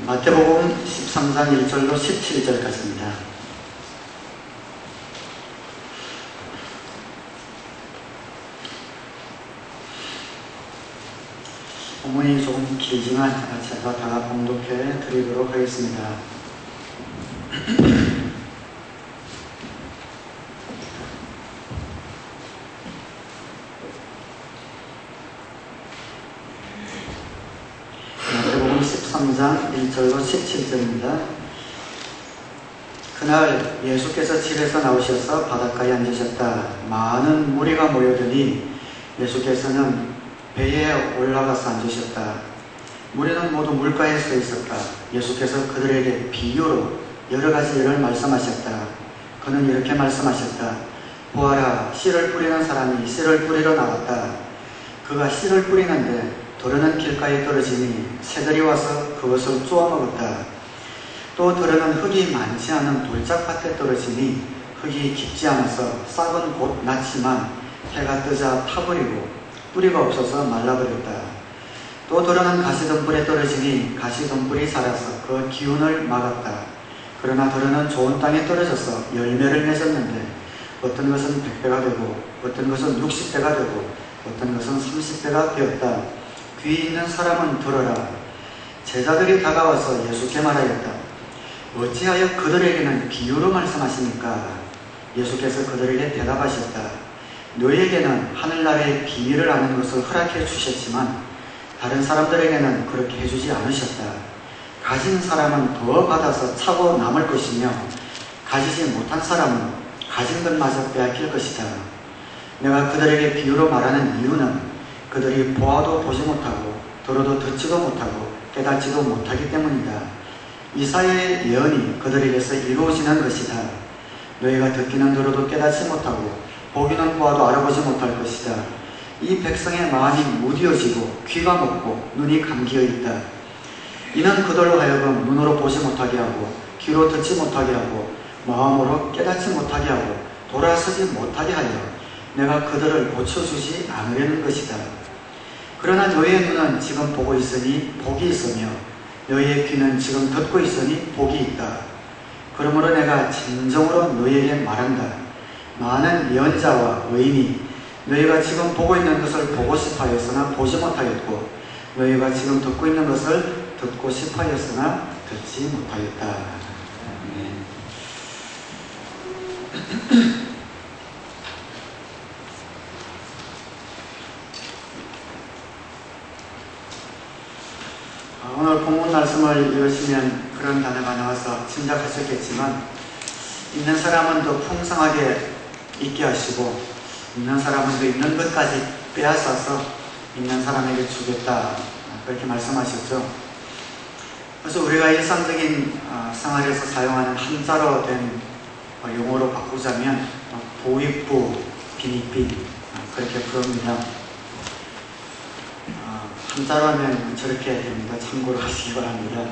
마태복음 13장 1절로 17절까지입니다. 본문이 조금 길지만 제가 다 봉독해 드리도록 하겠습니다. 마태복음 13장 1절로 17절입니다. 그날 예수께서 집에서 나오셔서 바닷가에 앉으셨다. 많은 무리가 모여드니 예수께서는 배에 올라가서 앉으셨다. 무리는 모두 물가에 서 있었다. 예수께서 그들에게 비유로 여러 가지 일을 말씀하셨다. 그는 이렇게 말씀하셨다. 보아라, 씨를 뿌리는 사람이 씨를 뿌리러 나갔다. 그가 씨를 뿌리는데 도르는 길가에 떨어지니 새들이 와서 그것을 쪼아 먹었다. 또 도르는 흙이 많지 않은 돌짝밭에 떨어지니 흙이 깊지 않아서 싹은 곧 났지만 해가 뜨자 타버리고 뿌리가 없어서 말라버렸다. 또 도르는 가시덤불에 떨어지니 가시덤불이 자라서 그 기운을 막았다. 그러나 도르는 좋은 땅에 떨어져서 열매를 맺었는데 어떤 것은 100배가 되고 어떤 것은 60배가 되고 어떤 것은 30배가 되었다. 귀 있는 사람은 들어라. 제자들이 다가와서 예수께 말하였다. 어찌하여 그들에게는 비유로 말씀하십니까? 예수께서 그들에게 대답하셨다. 너희에게는 하늘나라의 비밀을 아는 것을 허락해 주셨지만 다른 사람들에게는 그렇게 해주지 않으셨다. 가진 사람은 더 받아서 차고 남을 것이며 가지지 못한 사람은 가진 것마저 빼앗길 것이다. 내가 그들에게 비유로 말하는 이유는 그들이 보아도 보지 못하고 들어도 듣지도 못하고 깨닫지도 못하기 때문이다. 이사야의 예언이 그들에게서 이루어지는 것이다. 너희가 듣기는 들어도 깨닫지 못하고 보기는 보아도 알아보지 못할 것이다. 이 백성의 마음이 무디어지고 귀가 먹고 눈이 감기어 있다. 이는 그들로 하여금 눈으로 보지 못하게 하고 귀로 듣지 못하게 하고 마음으로 깨닫지 못하게 하고 돌아서지 못하게 하여 내가 그들을 고쳐주지 않으려는 것이다. 그러나 너희의 눈은 지금 보고 있으니 복이 있으며 너희의 귀는 지금 듣고 있으니 복이 있다. 그러므로 내가 진정으로 너희에게 말한다. 많은 예언자와 의인이 너희가 지금 보고 있는 것을 보고 싶어 하였으나 보지 못하였고 너희가 지금 듣고 있는 것을 듣고 싶어 하였으나 듣지 못하였다. 오늘 본문 말씀을 읽으시면 그런 단어가 나와서 짐작하셨겠지만 있는 사람은 더 풍성하게 있게 하시고 있는 사람은 더 있는 것까지 빼앗아서 있는 사람에게 주겠다, 그렇게 말씀하셨죠. 그래서 우리가 일상적인 생활에서 사용하는 한자로 된 용어로 바꾸자면 부익부, 빈익빈, 그렇게 부릅니다. 한자로 하면 저렇게 됩니다. 참고로 하시기 바랍니다.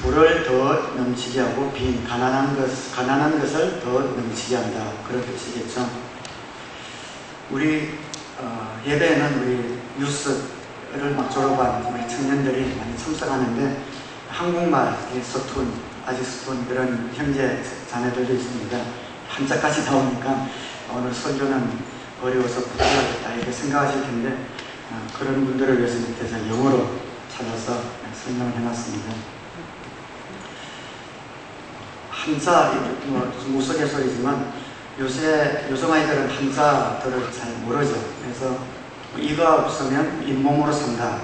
부를 더 넘치게 하고 빈, 가난한 것을 더 넘치게 한다, 그런 뜻이겠죠. 우리 예배에는 우리 뉴스를 막 졸업한 우리 청년들이 많이 참석하는데 한국말 아주 서툰 그런 형제 자매들도 있습니다. 한자까지 나오니까 오늘 설교는 어려워서 부탁하겠다 이렇게 생각하실 텐데 그런 분들을 위해서 밑에서 영어로 찾아서 설명을 해놨습니다. 한자, 우스갯소리지만 요즘 아이들은 한자들을 잘 모르죠. 그래서 이가 없으면 잇몸으로 산다.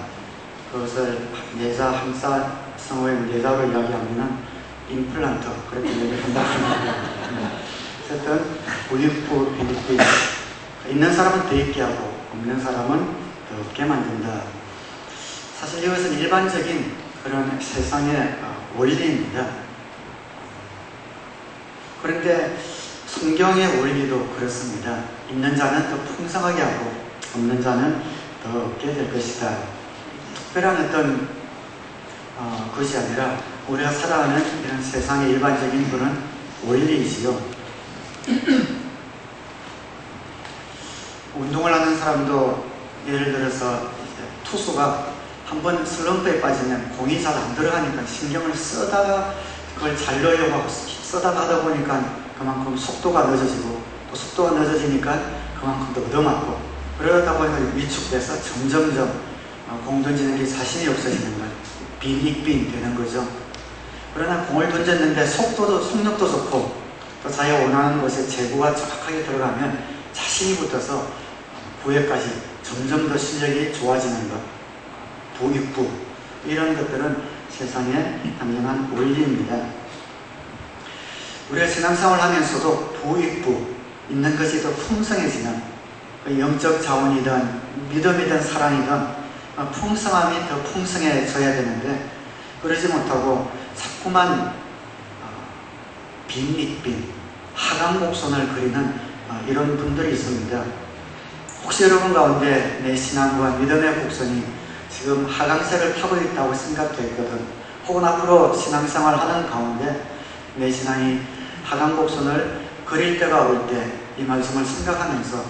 그것을 예자, 한자, 성어의 예자로 이야기하면 임플란트, 그렇게 얘기한다. 어쨌든 부익부, 빈익부, 있는 사람은 더 있게 하고 없는 사람은 더 없게 만든다. 사실 이것은 일반적인 그런 세상의 원리입니다. 그런데 성경의 원리도 그렇습니다. 있는 자는 더 풍성하게 하고 없는 자는 더 없게 될 것이다. 특별한 어떤 것이 아니라 우리가 살아가는 이런 세상의 일반적인 그런 원리이지요. 운동을 하는 사람도 예를 들어서 투수가 한번 슬럼프에 빠지면 공이 잘 안 들어가니까 신경을 쓰다가 그걸 잘 넣으려고 하고 쓰다가 하다 보니까 그만큼 속도가 늦어지고, 또 속도가 늦어지니까 그만큼 더 얻어맞고, 그러다 보니까 위축돼서 점점점 공 던지는 게 자신이 없어지는 거예요. 빈익빈 되는 거죠. 그러나 공을 던졌는데 속력도 좋고 또 자기가 원하는 곳에 제구가 정확하게 들어가면 자신이 붙어서 구회까지 점점 더 실력이 좋아지는 것, 부익부, 이런 것들은 세상의 당연한 원리입니다. 우리가 신앙생활을 하면서도 부익부, 있는 것이 더 풍성해지는, 그 영적 자원이든 믿음이든 사랑이든 풍성함이 더 풍성해져야 되는데, 그러지 못하고 자꾸만 빈익빈, 하강곡선을 그리는 이런 분들이 있습니다. 혹시 여러분 가운데 내 신앙과 믿음의 곡선이 지금 하강세를 타고 있다고 생각되거든, 혹은 앞으로 신앙생활 하는 가운데 내 신앙이 하강곡선을 그릴 때가 올 때 이 말씀을 생각하면서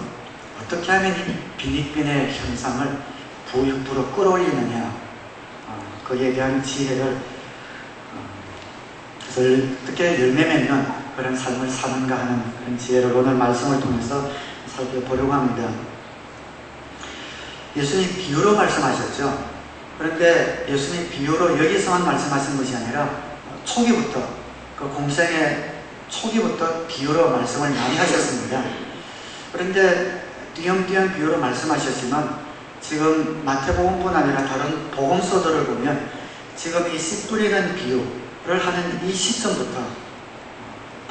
어떻게 하면 이 빈익빈의 현상을 부익부로 끌어올리느냐, 거기에 대한 지혜를 어떻게 열매 맺는 그런 삶을 사는가 하는 그런 지혜를 오늘 말씀을 통해서 살펴보려고 합니다. 예수님 비유로 말씀하셨죠. 그런데 예수님 비유로 여기서만 말씀하신 것이 아니라 초기부터, 그 공생의 초기부터 비유로 말씀을 많이 하셨습니다. 그런데 띄엄띄엄 비유로 말씀하셨지만 지금 마태복음뿐 아니라 다른 복음서들을 보면 지금 이 씨 뿌리는 비유를 하는 이 시점부터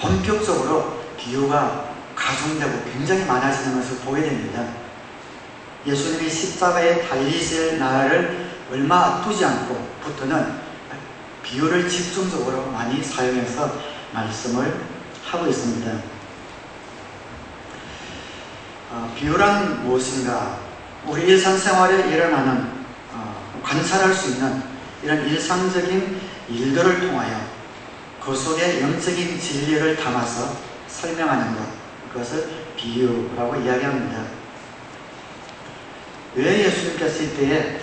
본격적으로 비유가 가중되고 굉장히 많아지는 것을 보게 됩니다. 예수님이 십자가에 달리실 날을 얼마 앞두지 않고부터는 비유를 집중적으로 많이 사용해서 말씀을 하고 있습니다. 비유란 무엇인가? 우리 일상생활에 일어나는 관찰할 수 있는 이런 일상적인 일들을 통하여 그 속에 영적인 진리를 담아서 설명하는 것, 그것을 비유라고 이야기합니다. 왜 예수님께서 이때에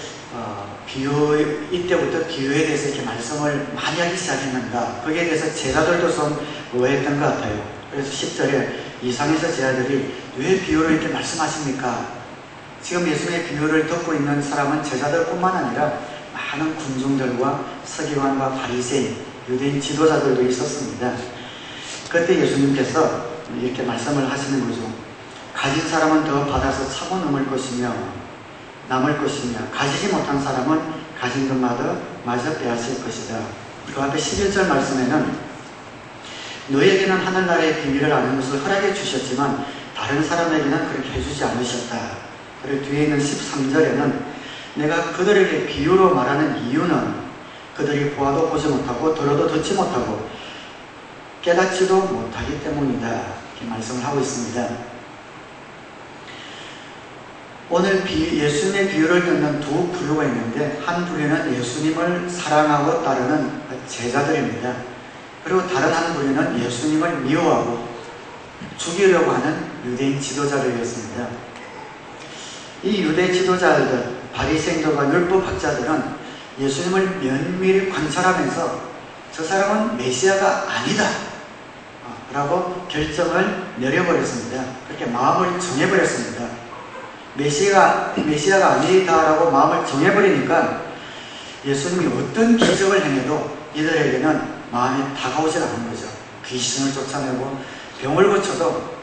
이때부터 비유에 대해서 이렇게 말씀을 많이 하기 시작했는가? 거기에 대해서 제자들도 좀 의아했던 것 같아요. 그래서 10절에 이상에서 제자들이 왜 비유를 이렇게 말씀하십니까? 지금 예수님의 비유를 듣고 있는 사람은 제자들뿐만 아니라 많은 군중들과 서기관과 바리새인, 유대인 지도자들도 있었습니다. 그때 예수님께서 이렇게 말씀을 하시는 거죠. 가진 사람은 더 받아서 차고 남을 것이며 가지지 못한 사람은 가진 것마다 마저 빼앗을 것이다. 그 앞에 11절 말씀에는 너에게는 하늘나라의 비밀을 아는 것을 허락해 주셨지만 다른 사람에게는 그렇게 해주지 않으셨다. 그리고 뒤에 있는 13절에는 내가 그들에게 비유로 말하는 이유는 그들이 보아도 보지 못하고 들어도 듣지 못하고 깨닫지도 못하기 때문이다. 이렇게 말씀을 하고 있습니다. 오늘 예수님의 비유를 듣는 두 부류가 있는데, 한 부류는 예수님을 사랑하고 따르는 제자들입니다. 그리고 다른 한 부류는 예수님을 미워하고 죽이려고 하는 유대인 지도자들이었습니다. 이 유대 지도자들, 바리새인들과 율법학자들은 예수님을 면밀히 관찰하면서 저 사람은 메시아가 아니다 라고 결정을 내려버렸습니다. 그렇게 마음을 정해버렸습니다. 메시아가 아니다라고 마음을 정해버리니까 예수님이 어떤 기적을 행해도 이들에게는 마음이 다가오질 않은 거죠. 귀신을 쫓아내고 병을 고쳐도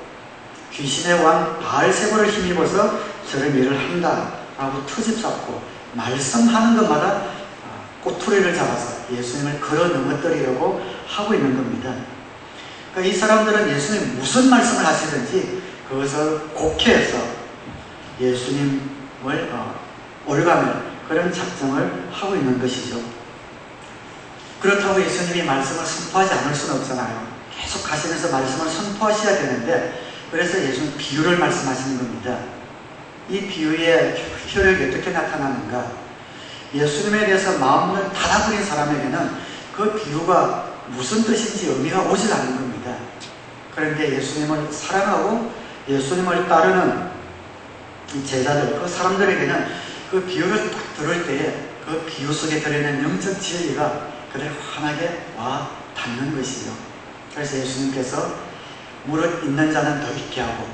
귀신의 왕 바알세불을 힘입어서 저런 일을 한다라고 트집 잡고 말씀하는 것마다 꼬투리를 잡아서 예수님을 걸어 넘어뜨리려고 하고 있는 겁니다. 그러니까 이 사람들은 예수님 무슨 말씀을 하시든지 그것을 곡해해서 예수님을 올가mer 그런 작정을 하고 있는 것이죠. 그렇다고 예수님이 말씀을 선포하지 않을 수는 없잖아요. 계속 가시면서 말씀을 선포하셔야 되는데, 그래서 예수님 비유를 말씀하시는 겁니다. 이 비유의 효력이 어떻게 나타나는가? 예수님에 대해서 마음을 닫아버린 사람에게는 그 비유가 무슨 뜻인지 의미가 오질 않는 겁니다. 그런데 예수님을 사랑하고 예수님을 따르는 제자들, 그 사람들에게는 그 비유를 딱 들을 때에 그 비유 속에 들어있는 영적 진리가 그들 환하게 와 닿는 것이죠. 그래서 예수님께서 무릇 있는 자는 더 있게 하고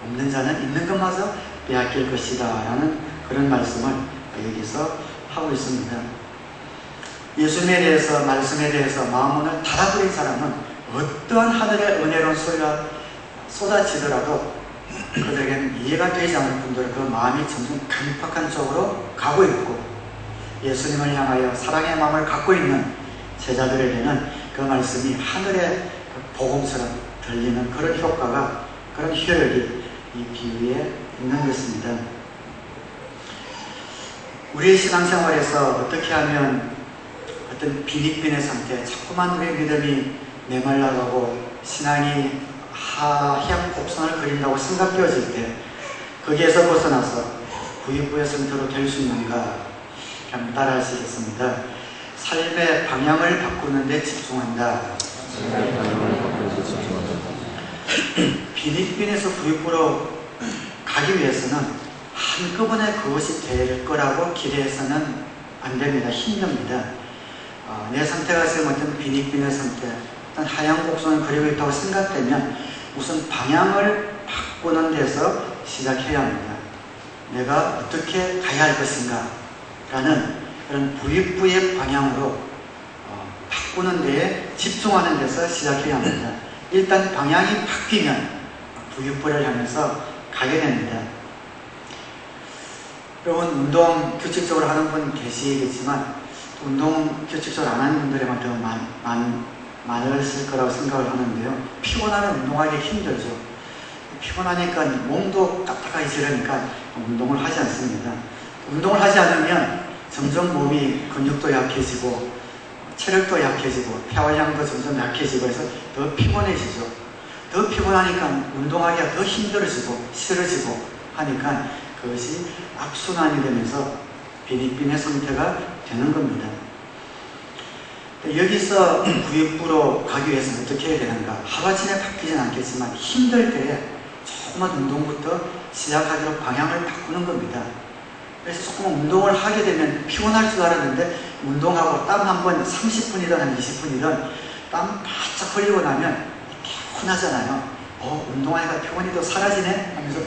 없는 자는 있는 것마저 빼앗길 것이다 라는 그런 말씀을 여기서 하고 있습니다. 예수님에 대해서, 말씀에 대해서 마음을 닫아버린 사람은 어떠한 하늘의 은혜로운 소리가 쏟아지더라도 그들에게는 이해가 되지 않을 뿐더러 그 마음이 점점 강팍한 쪽으로 가고 있고, 예수님을 향하여 사랑의 마음을 갖고 있는 제자들에게는 그 말씀이 하늘의 복음처럼 들리는 그런 효과가, 그런 효력이 이 비유에 있는 것입니다. 우리의 신앙생활에서 어떻게 하면 어떤 빈익빈의 상태, 자꾸만 우리의 믿음이 메말라가고 신앙이 하향 곡선을 그린다고 생각되어질 때 거기에서 벗어나서 부익부의 상태로 될 수 있는가 한번 따라 하시겠습니다. 삶의 방향을 바꾸는 데 집중한다. 빈익빈에서 부익부로 가기 위해서는 한꺼번에 그것이 될 거라고 기대해서는 안 됩니다. 힘듭니다. 내 상태가 지금 어떤 빈익빈의 상태, 어떤 하향 곡선을 그리고 있다고 생각되면 우선 방향을 바꾸는 데서 시작해야 합니다. 내가 어떻게 가야 할 것인가 라는 그런 부익부의 방향으로 바꾸는 데에 집중하는 데서 시작해야 합니다. 일단 방향이 바뀌면 부익부를 향해서 가게 됩니다. 여러분, 운동 규칙적으로 하는 분 계시겠지만 운동 규칙적으로 안 하는 분들에만 더 많으실 거라고 생각을 하는데요. 피곤하면 운동하기 힘들죠. 피곤하니까 몸도 까딱하기 싫으니까 운동을 하지 않습니다. 운동을 하지 않으면 점점 몸이 근육도 약해지고 체력도 약해지고 폐활량도 점점 약해지고 해서 더 피곤해지죠. 더 피곤하니까 운동하기가 더 힘들어지고 싫어지고 하니까 그것이 악순환이 되면서 빈익빈의 상태가 되는 겁니다. 여기서 부익부로 가기 위해서는 어떻게 해야 되는가? 하루아침에 바뀌진 않겠지만 힘들 때에 조그만 운동부터 시작하기로 방향을 바꾸는 겁니다. 그래서 조금 운동을 하게 되면 피곤할 줄 알았는데 운동하고 땀 한 번 30분이든 한 20분이든 땀 바짝 흘리고 나면 개운하잖아요. 운동하니까 피곤이 더 사라지네 하면서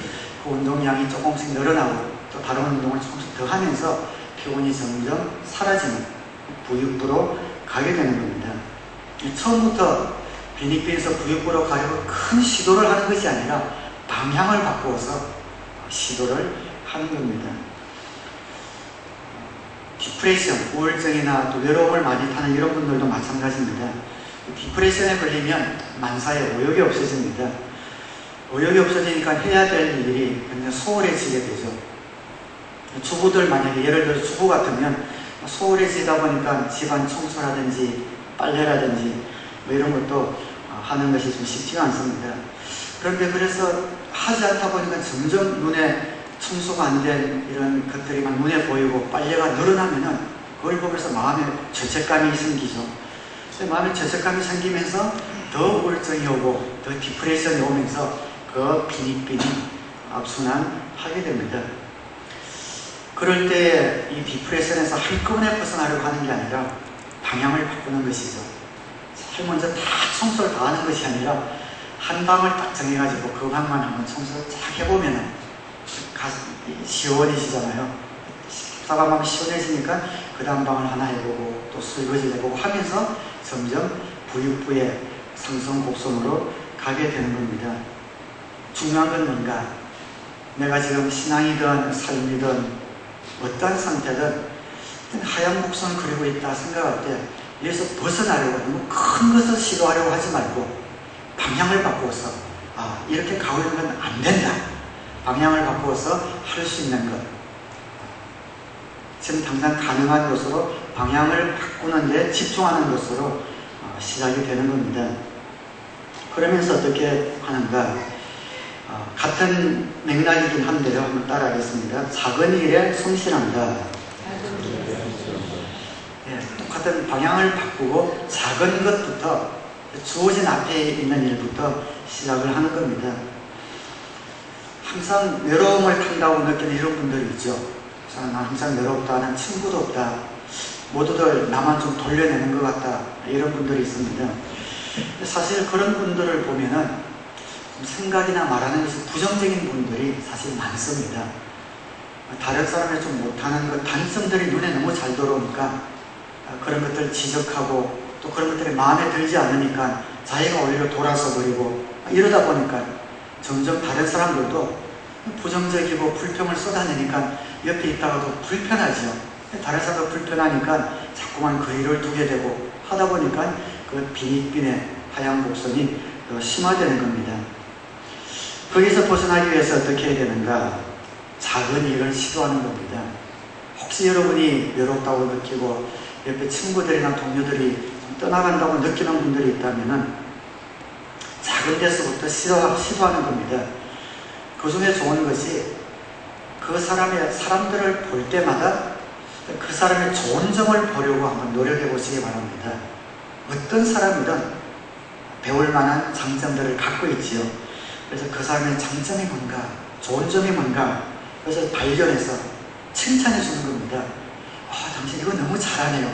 그 운동량이 조금씩 늘어나고 또 다른 운동을 조금씩 더 하면서 피곤이 점점 사라지는 부익부로 가게 되는 겁니다. 처음부터 빈익빈에서 부익부로 가려고 큰 시도를 하는 것이 아니라 방향을 바꾸어서 시도를 하는 겁니다. 디프레션, 우울증이나 또 외로움을 많이 타는 이런 분들도 마찬가지입니다. 디프레션에 걸리면 만사에 의욕이 없어집니다. 의욕이 없어지니까 해야 될 일이 굉장히 소홀해지게 되죠. 주부들 만약에 예를 들어 주부 같으면 소홀해지다 보니까 집안 청소라든지 빨래라든지 뭐 이런 것도 하는 것이 좀 쉽지가 않습니다. 그런데 그래서 하지 않다 보니까 점점 눈에 청소가 안 된 이런 것들이 막 눈에 보이고 빨래가 늘어나면은 그걸 보면서 마음에 죄책감이 생기죠. 마음에 죄책감이 생기면서 더 우울증이 오고 더 디프레션이 오면서 그 빈익빈이 악순환하게 됩니다. 그럴 때 이 디프레션에서 한꺼번에 벗어나려고 하는 게 아니라 방향을 바꾸는 것이죠. 제일 먼저 다 청소를 다 하는 것이 아니라 한 방을 딱 정해가지고 그 방만 한번 청소를 쫙 해보면은 시원해지잖아요. 사방만 시원해지니까 그 다음 방을 하나 해보고 또 설거지를 해보고 하면서 점점 부익부의 상승곡선으로 가게 되는 겁니다. 중요한 건 뭔가? 내가 지금 신앙이든 삶이든 어떠한 상태든 하얀 곡선을 그리고 있다 생각할 때 여기서 벗어나려고 너무 큰 것을 시도하려고 하지 말고 방향을 바꾸어서 이렇게 가고 있는 건 안 된다. 방향을 바꾸어서 할 수 있는 것, 지금 당장 가능한 것으로 방향을 바꾸는 데 집중하는 것으로 시작이 되는 겁니다. 그러면서 어떻게 하는가? 같은 맥락이긴 한데요. 한번 따라하겠습니다. 작은 일에 성실한다. 똑같은 방향을 바꾸고 작은 것부터, 주어진 앞에 있는 일부터 시작을 하는 겁니다. 항상 외로움을 탄다고 느끼는 이런 분들이 있죠. 저는 항상 외롭다, 난 친구도 없다, 모두들 나만 좀 돌려내는 것 같다, 이런 분들이 있습니다. 사실 그런 분들을 보면은 생각이나 말하는 것이 부정적인 분들이 사실 많습니다. 다른 사람이 좀 못하는 그 단점들이 눈에 너무 잘 들어오니까 그런 것들을 지적하고, 또 그런 것들이 마음에 들지 않으니까 자기가 오히려 돌아서 버리고, 이러다 보니까 점점 다른 사람들도 부정적이고 불평을 쏟아내니까 옆에 있다가도 불편하죠. 다른 사람도 불편하니까 자꾸만 그 일을 두게 되고 하다 보니까 그 빈익빈의 하향 곡선이 더 심화되는 겁니다. 거기서 벗어나기 위해서 어떻게 해야 되는가? 작은 일을 시도하는 겁니다. 혹시 여러분이 외롭다고 느끼고 옆에 친구들이나 동료들이 떠나간다고 느끼는 분들이 있다면 작은 데서부터 시도하는 겁니다. 그 중에 좋은 것이 그 사람들을 볼 때마다 그 사람의 좋은 점을 보려고 한번 노력해 보시기 바랍니다. 어떤 사람이든 배울 만한 장점들을 갖고 있지요. 그래서 그 사람의 장점이 뭔가, 좋은 점이 뭔가, 그래서 발견해서 칭찬해 주는 겁니다. 당신 이거 너무 잘하네요.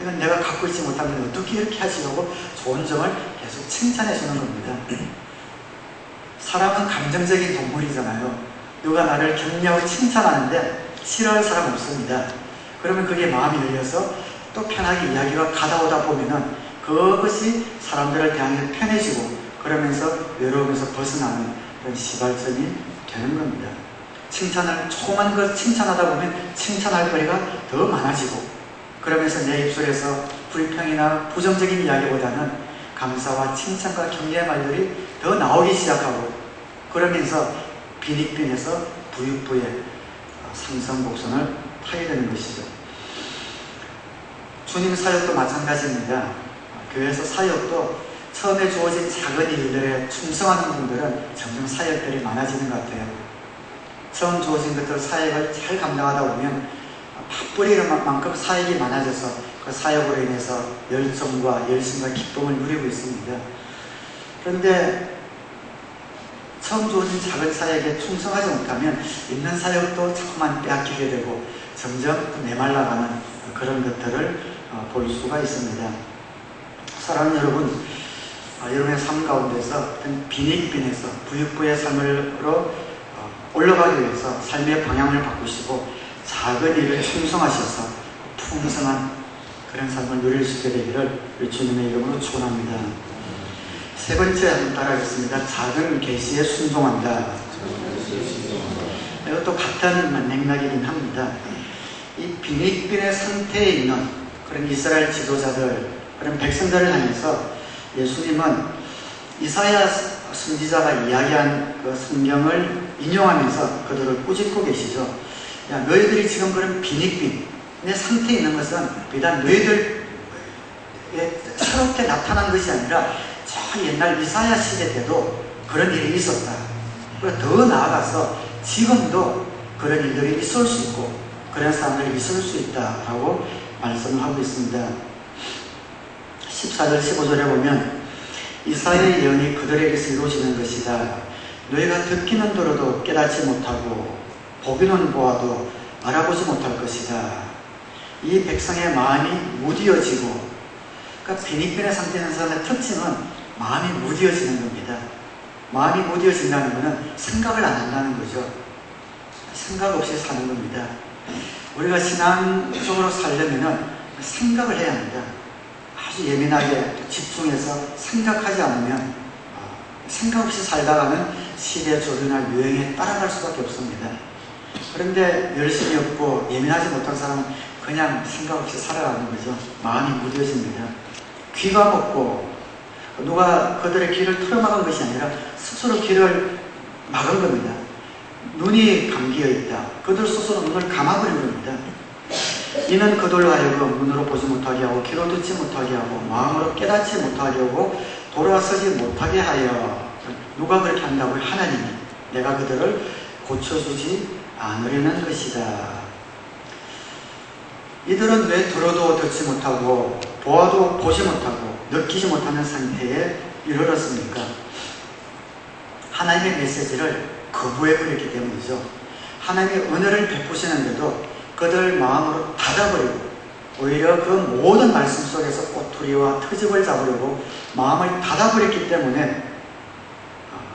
이건 내가 갖고 있지 못하면 어떻게 이렇게 하지? 하고 좋은 점을 계속 칭찬해 주는 겁니다. 사람은 감정적인 동물이잖아요. 누가 나를 격려하고 칭찬하는데 싫어할 사람 없습니다. 그러면 그게 마음이 열려서 또 편하게 이야기가 가다오다 보면은 그것이 사람들을 대하는 게 편해지고, 그러면서 외로움에서 벗어나는 그런 시발점이 되는 겁니다. 조그만 것 칭찬하다 보면 칭찬할 거리가 더 많아지고, 그러면서 내 입술에서 불평이나 부정적인 이야기보다는 감사와 칭찬과 격려의 말들이 더 나오기 시작하고, 그러면서 빈익빈에서 부익부의 상승곡선을 타게 되는 것이죠. 주님 사역도 마찬가지입니다. 교회에서 사역도 처음에 주어진 작은 일들에 충성하는 분들은 점점 사역들이 많아지는 것 같아요. 처음 주어진 것들 사역을 잘 감당하다 보면 바쁘리는 만큼 사역이 많아져서 그 사역으로 인해서 열정과 열심과 기쁨을 누리고 있습니다. 그런데 처음 주어진 작은 사역에 충성하지 못하면 있는 사역도 자꾸만 빼앗기게 되고 점점 메말라가는 그런 것들을 볼 수가 있습니다. 사랑하는 여러분, 여러분의 삶 가운데서 빈익빈에서 부익부의 삶으로 올라가기 위해서 삶의 방향을 바꾸시고 작은 일을 충성하셔서 풍성한 그런 삶을 누릴 수 있게 되기를 주님의 이름으로 축원합니다. 세 번째 한번 따라하겠습니다. 작은 계시에 순종한다. 이것도 같은 맥락이긴 합니다. 이 빈익빈의 상태에 있는 그런 이스라엘 지도자들, 그런 백성들을 향해서 예수님은 이사야 선지자가 이야기한 그 성경을 인용하면서 그들을 꾸짖고 계시죠. 야, 너희들이 지금 그런 빈익빈의 상태에 있는 것은 비단 너희들에 새롭게 나타난 것이 아니라 저 옛날 이사야 시대 때도 그런 일이 있었다. 그리고 더 나아가서 지금도 그런 일들이 있을 수 있고 그런 사람들이 있을 수 있다라고 말씀을 하고 있습니다. 14절 15절에 보면 이사야의 예언이 그들에게서 이루어지는 것이다. 너희가 듣기는 들어도 깨닫지 못하고 보기는 보아도 알아보지 못할 것이다. 이 백성의 마음이 무디어지고, 그러니까 빈익빈의 상태에 있는 사람의 특징은 마음이 무디어지는 겁니다. 마음이 무디어진다는 것은 생각을 안 한다는 거죠. 생각 없이 사는 겁니다. 우리가 신앙적으로 살려면 생각을 해야 합니다. 아주 예민하게 집중해서 생각하지 않으면 생각 없이 살다가는 시대 조류나 유행에 따라갈 수밖에 없습니다. 그런데 열심히 없고 예민하지 못한 사람은 그냥 생각 없이 살아가는 거죠. 마음이 무뎌집니다. 귀가 먹고 누가 그들의 귀를 틀어막은 것이 아니라 스스로 귀를 막은 겁니다. 눈이 감기어 있다. 그들 스스로 눈을 감아버린 겁니다. 이는 그들로 하여금 눈으로 보지 못하게 하고 귀로 듣지 못하게 하고 마음으로 깨닫지 못하게 하고 돌아서지 못하게 하여. 누가 그렇게 한다고요? 하나님이. 내가 그들을 고쳐주지 않으려는 것이다. 이들은 왜 들어도 듣지 못하고 보아도 보지 못하고 느끼지 못하는 상태에 이르렀습니까? 하나님의 메시지를 거부해버렸기 때문이죠. 하나님의 은혜를 베푸시는데도 그들 마음으로 닫아버리고 오히려 그 모든 말씀 속에서 꼬투리와 트집을 잡으려고 마음을 닫아버렸기 때문에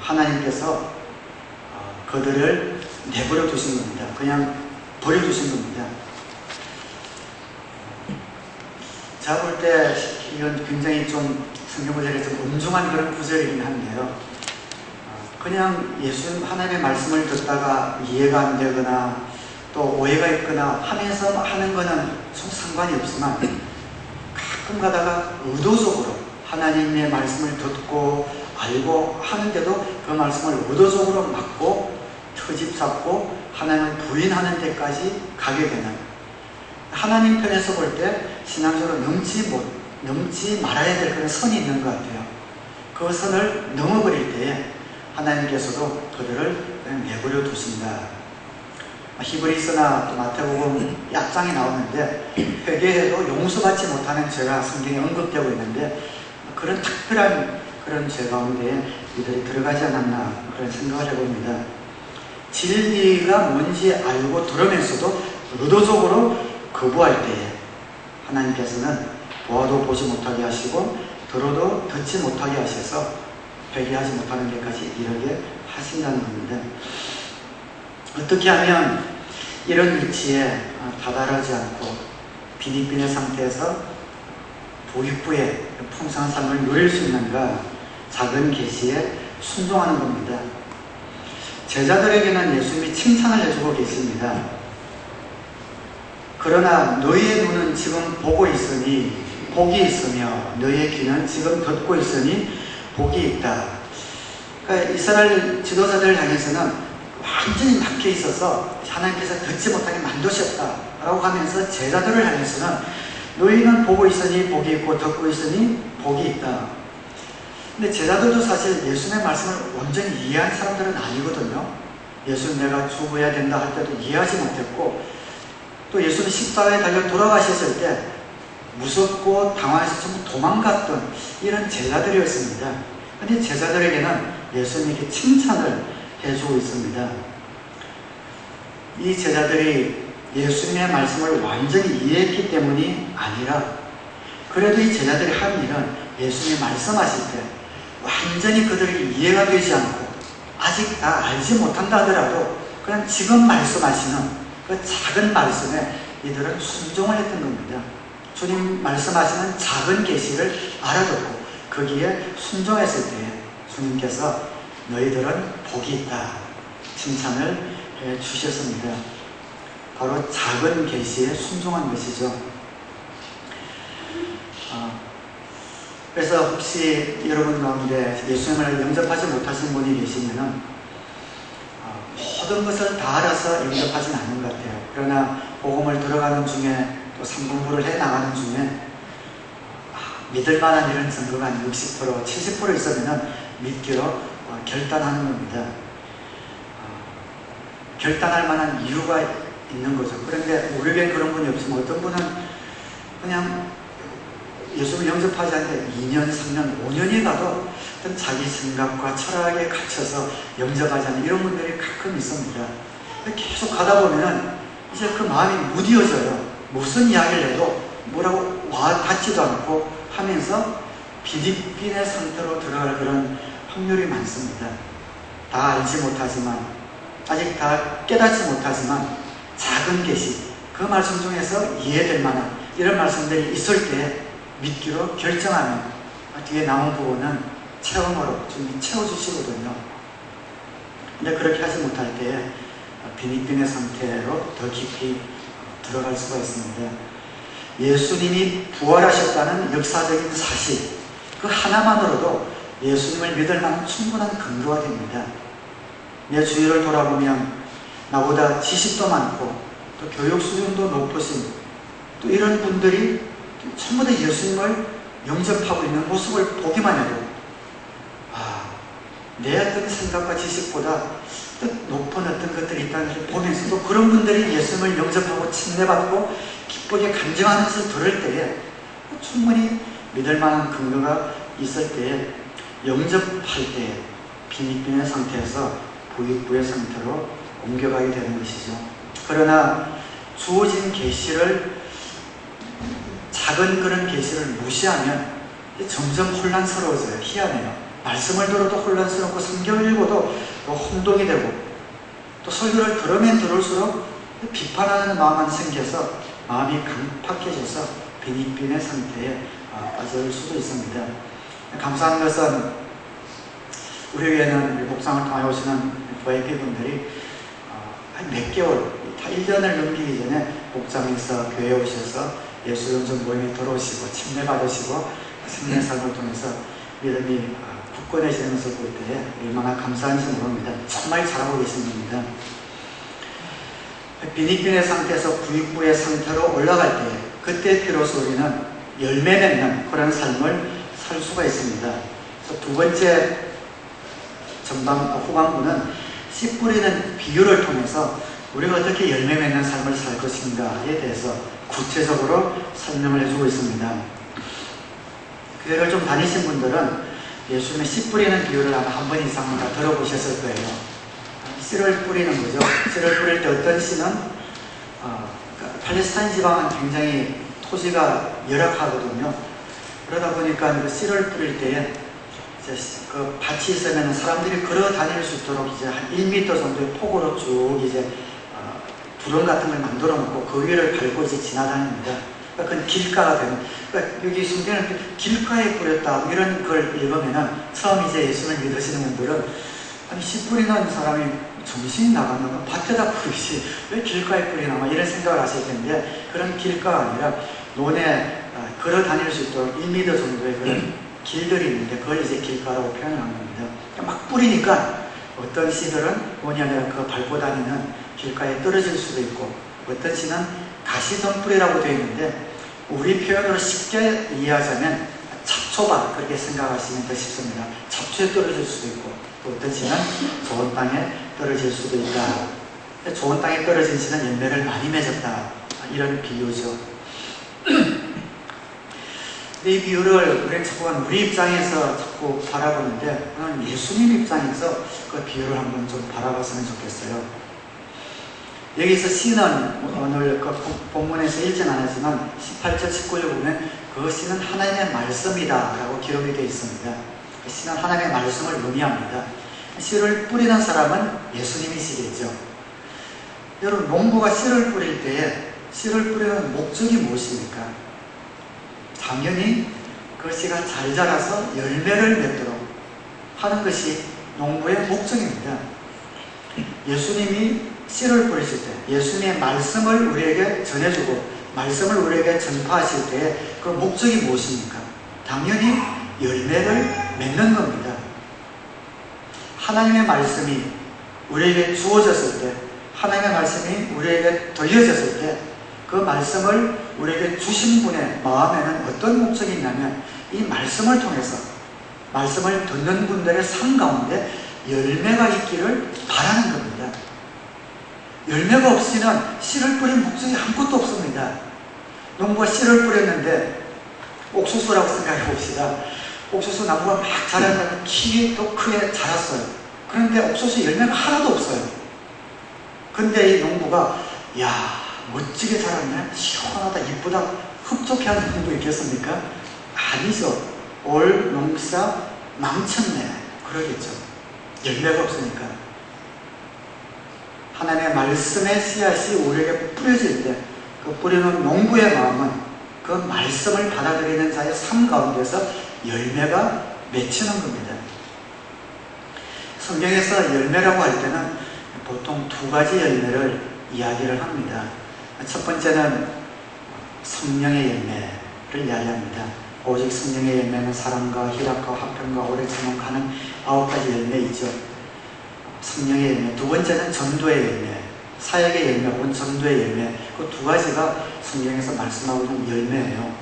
하나님께서 그들을 내버려 두신 겁니다. 그냥 버려두신 겁니다. 제가 볼 때 이건 굉장히 좀 성경 구절에 좀 엄중한 그런 구절이긴 한데요. 그냥 예수 하나님의 말씀을 듣다가 이해가 안 되거나 또 오해가 있거나 하면서 하는 거는 좀 상관이 없지만 가끔 가다가 의도적으로 하나님의 말씀을 듣고 알고 하는데도 그 말씀을 의도적으로 막고 트집 잡고 하나님을 부인하는 데까지 가게 되는, 하나님 편에서 볼 때 신앙적으로 넘지 말아야 될 그런 선이 있는 것 같아요. 그 선을 넘어버릴 때에 하나님께서도 그들을 그냥 내버려 두신다. 히브리서나 또 마태복음 약장이 나오는데 회개해도 용서받지 못하는 죄가 성경에 언급되고 있는데 그런 특별한 그런 죄 가운데 이들이 들어가지 않았나 그런 생각을 해봅니다. 진리가 뭔지 알고 들으면서도 의도적으로 거부할 때에 하나님께서는 보아도 보지 못하게 하시고 들어도 듣지 못하게 하셔서 회개하지 못하는 데까지 이르게 하신다는 겁니다. 어떻게 하면 이런 위치에 다다르지 않고 비니빈의 상태에서 부익부의 풍성한 삶을 누릴 수 있는가? 작은 계시에 순종하는 겁니다. 제자들에게는 예수님이 칭찬을 해주고 계십니다. 그러나 너희의 눈은 지금 보고 있으니 복이 있으며 너희의 귀는 지금 듣고 있으니 복이 있다. 그러니까 이스라엘 지도자들을 향해서는 완전히 막혀 있어서 하나님께서 듣지 못하게 만드셨다라고 하면서 제자들을 향해서는 너희는 보고 있으니 복이 있고 듣고 있으니 복이 있다. 근데 제자들도 사실 예수님의 말씀을 완전히 이해한 사람들은 아니거든요. 예수님 내가 죽어야 된다 할 때도 이해하지 못했고 또 예수님 십자가에 달려 돌아가셨을 때 무섭고 당황해서 전부 도망갔던 이런 제자들이었습니다. 근데 제자들에게는 예수님에게 칭찬을 해주고 있습니다. 이 제자들이 예수님의 말씀을 완전히 이해했기 때문이 아니라 그래도 이 제자들이 한 일은 예수님이 말씀하실 때 완전히 그들이 이해가 되지 않고 아직 다 알지 못한다 하더라도 그냥 지금 말씀하시는 그 작은 말씀에 이들은 순종을 했던 겁니다. 주님 말씀하시는 작은 계시를 알아듣고 거기에 순종했을 때에 주님께서 너희들은 복이 있다 칭찬을 주셨습니다. 바로 작은 계시에 순종한 것이죠. 그래서 혹시 여러분 가운데 예수님을 영접하지 못하신 분이 계시면은 모든 것을 다 알아서 영접하진 않는 것 같아요. 그러나 복음을 들어가는 중에 또 삼공부를 해나가는 중에 믿을 만한 이런 증거가 한 60%, 70% 있으면 믿기로 결단하는 겁니다. 결단할 만한 이유가 있는 거죠. 그런데 우리에겐 그런 분이 없지만 어떤 분은 그냥 예수를 영접하지 않는데 2년, 3년, 5년이 가도 어떤 자기 생각과 철학에 갇혀서 영접하지 않는 이런 분들이 가끔 있습니다. 계속 가다 보면은 이제 그 마음이 무뎌져요. 무슨 이야기를 해도 뭐라고 와 닿지도 않고 하면서 비디빈의 상태로 들어갈 그런 확률이 많습니다. 다 알지 못하지만 아직 다 깨닫지 못하지만 작은 계시 그 말씀 중에서 이해될 만한 이런 말씀들이 있을 때 믿기로 결정하면 뒤에 남은 부분은 체험으로 좀 채워주시거든요. 근데 그렇게 하지 못할 때에 비니빈의 상태로 더 깊이 들어갈 수가 있습니다. 예수님이 부활하셨다는 역사적인 사실 그 하나만으로도 예수님을 믿을 만한 충분한 근거가 됩니다. 내 주위를 돌아보면 나보다 지식도 많고 또 교육 수준도 높으신 또 이런 분들이 전부 다 예수님을 영접하고 있는 모습을 보기만 해도 내 어떤 생각과 지식보다 높은 어떤 것들이 있다는 것을 보면서도 그런 분들이 예수님을 영접하고 침례받고 기쁘게 간증하는 것을 들을 때에 충분히 믿을 만한 근거가 있을 때에 영접할 때에 비니빈의 상태에서 부익부의 상태로 옮겨가게 되는 것이죠. 그러나 주어진 계시를, 작은 그런 계시를 무시하면 점점 혼란스러워져요. 희한해요. 말씀을 들어도 혼란스럽고 성경을 읽어도 또 혼동이 되고, 또 설교를 들으면 들을수록 비판하는 마음만 생겨서 마음이 강팍해져서 빈익빈의 상태에 빠질 수도 있습니다. 감사한 것은 우리 교회는 목상을 통해 오시는 VIP 분들이 한 몇 개월, 다 1년을 넘기기 전에 목장에서 교회에 오셔서 예수 연전 모임에 들어오시고 침례 받으시고 승리의 삶을 통해서 믿음이 굳건해지면서 볼 때에 얼마나 감사한지 모릅니다. 정말 잘하고 계십니다. 빈익빈의 상태에서 부익부의 상태로 올라갈 때, 그때 비로소 우리는 열매 맺는 그런 삶을 살 수가 있습니다. 그래서 두 번째 후반부는 씨 뿌리는 비유를 통해서 우리가 어떻게 열매 맺는 삶을 살 것인가에 대해서 구체적으로 설명을 해주고 있습니다. 교회를 좀 다니신 분들은 예수님의 씨 뿌리는 비유를 아마 한 번 이상은 다 들어보셨을 거예요. 씨를 뿌리는 거죠. 씨를 뿌릴 때 어떤 씨는 팔레스타인 지방은 굉장히 토지가 열악하거든요. 그러다 보니까 그 씨를 뿌릴 때에 그 밭이 있으면 사람들이 걸어 다닐 수 있도록 이제 한 1m 정도의 폭으로 쭉 이제 두렁 같은 걸 만들어 놓고 그 위를 밟고 이제 지나다닙니다. 그러니까 그건 길가가 되는. 그러니까 여기 성경을 길가에 뿌렸다 이런 걸 읽으면은 처음 이제 예수를 믿으시는 분들은 아니 씨 뿌리는 사람이 정신이 나갔나? 밭에다 뿌리지 왜 길가에 뿌리나? 이런 생각을 하실 텐데 그런 길가가 아니라 논에 걸어 다닐 수 있도록 1m 정도의 그런 길들이 있는데 그걸 이제 길가라고 표현을 한 겁니다. 막 뿌리니까 어떤 씨들은 뭐냐 아니라 그 밟고 다니는 길가에 떨어질 수도 있고 어떤 씨는 가시덤불이라고 되어 있는데 우리 표현으로 쉽게 이해하자면 잡초밭 그렇게 생각하시면 더 쉽습니다. 잡초에 떨어질 수도 있고 또 어떤 씨는 좋은 땅에 떨어질 수도 있다. 좋은 땅에 떨어진 씨는 열매를 많이 맺었다. 이런 비유죠. 이 비유를 우리는 자꾸 우리 입장에서 자꾸 바라보는데 오늘 예수님 입장에서 그 비유를 한번 좀 바라봤으면 좋겠어요. 여기서 씨는 오늘 그 본문에서 읽진 않았지만 18절 19절 보면 그 씨는 하나님의 말씀이다 라고 기록이 되어 있습니다. 그 씨는 하나님의 말씀을 의미합니다. 씨를 뿌리는 사람은 예수님이시겠죠. 여러분 농부가 씨를 뿌릴 때에 씨를 뿌리는 목적이 무엇입니까? 당연히 그 씨가 잘 자라서 열매를 맺도록 하는 것이 농부의 목적입니다. 예수님이 씨를 뿌리실 때 예수님의 말씀을 우리에게 전해주고 말씀을 우리에게 전파하실 때 그 목적이 무엇입니까? 당연히 열매를 맺는 겁니다. 하나님의 말씀이 우리에게 주어졌을 때 하나님의 말씀이 우리에게 들려졌을 때 그 말씀을 우리에게 주신 분의 마음에는 어떤 목적이 있냐면 이 말씀을 통해서 말씀을 듣는 분들의 삶 가운데 열매가 있기를 바라는 겁니다. 열매가 없이는 씨를 뿌린 목적이 아무것도 없습니다. 농부가 씨를 뿌렸는데 옥수수라고 생각해 봅시다. 옥수수 나무가 막 자라다가 키도 크게 자랐어요. 그런데 옥수수 열매가 하나도 없어요. 근데 이 농부가 야 멋지게 자랐네, 시원하다, 이쁘다, 흡족해하는 분도 있겠습니까? 아니죠. 올 농사 망쳤네 그러겠죠. 열매가 없으니까. 하나님의 말씀의 씨앗이 우리에게 뿌려질 때 그 뿌리는 농부의 마음은 그 말씀을 받아들이는 자의 삶 가운데서 열매가 맺히는 겁니다. 성경에서 열매라고 할 때는 보통 두 가지 열매를 이야기를 합니다. 첫 번째는 성령의 열매를 이야기합니다. 오직 성령의 열매는 사랑과 희락과 화평과 오래 참음하는 9가지 열매이죠. 성령의 열매. 두 번째는 전도의 열매, 사역의 열매 혹은 전도의 열매. 그 두 가지가 성경에서 말씀하고 있는 열매예요.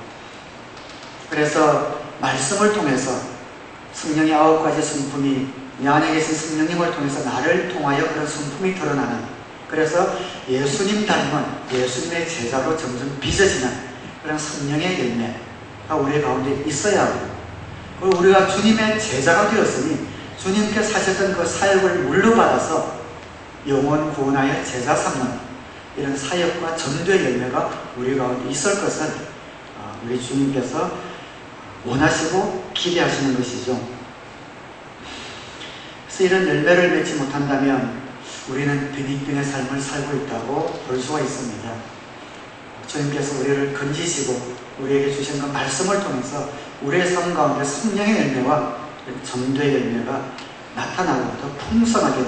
그래서 말씀을 통해서 성령의 9가지 성품이 내 안에 계신 성령님을 통해서 나를 통하여 그런 성품이 드러나는, 그래서 예수님 닮은 예수님의 제자로 점점 빚어지는 그런 성령의 열매가 우리 가운데 있어야 하고, 그리고 우리가 주님의 제자가 되었으니 주님께서 하셨던 그 사역을 물러받아서 영혼 구원하여 제자 삼는 이런 사역과 전도의 열매가 우리 가운데 있을 것을 우리 주님께서 원하시고 기대하시는 것이죠. 그래서 이런 열매를 맺지 못한다면 우리는 빈익빈의 삶을 살고 있다고 볼 수가 있습니다. 주님께서 우리를 건지시고 우리에게 주신 그 말씀을 통해서 우리의 삶 가운데 성령의 열매와 전도의 열매가 나타나고 더 풍성하게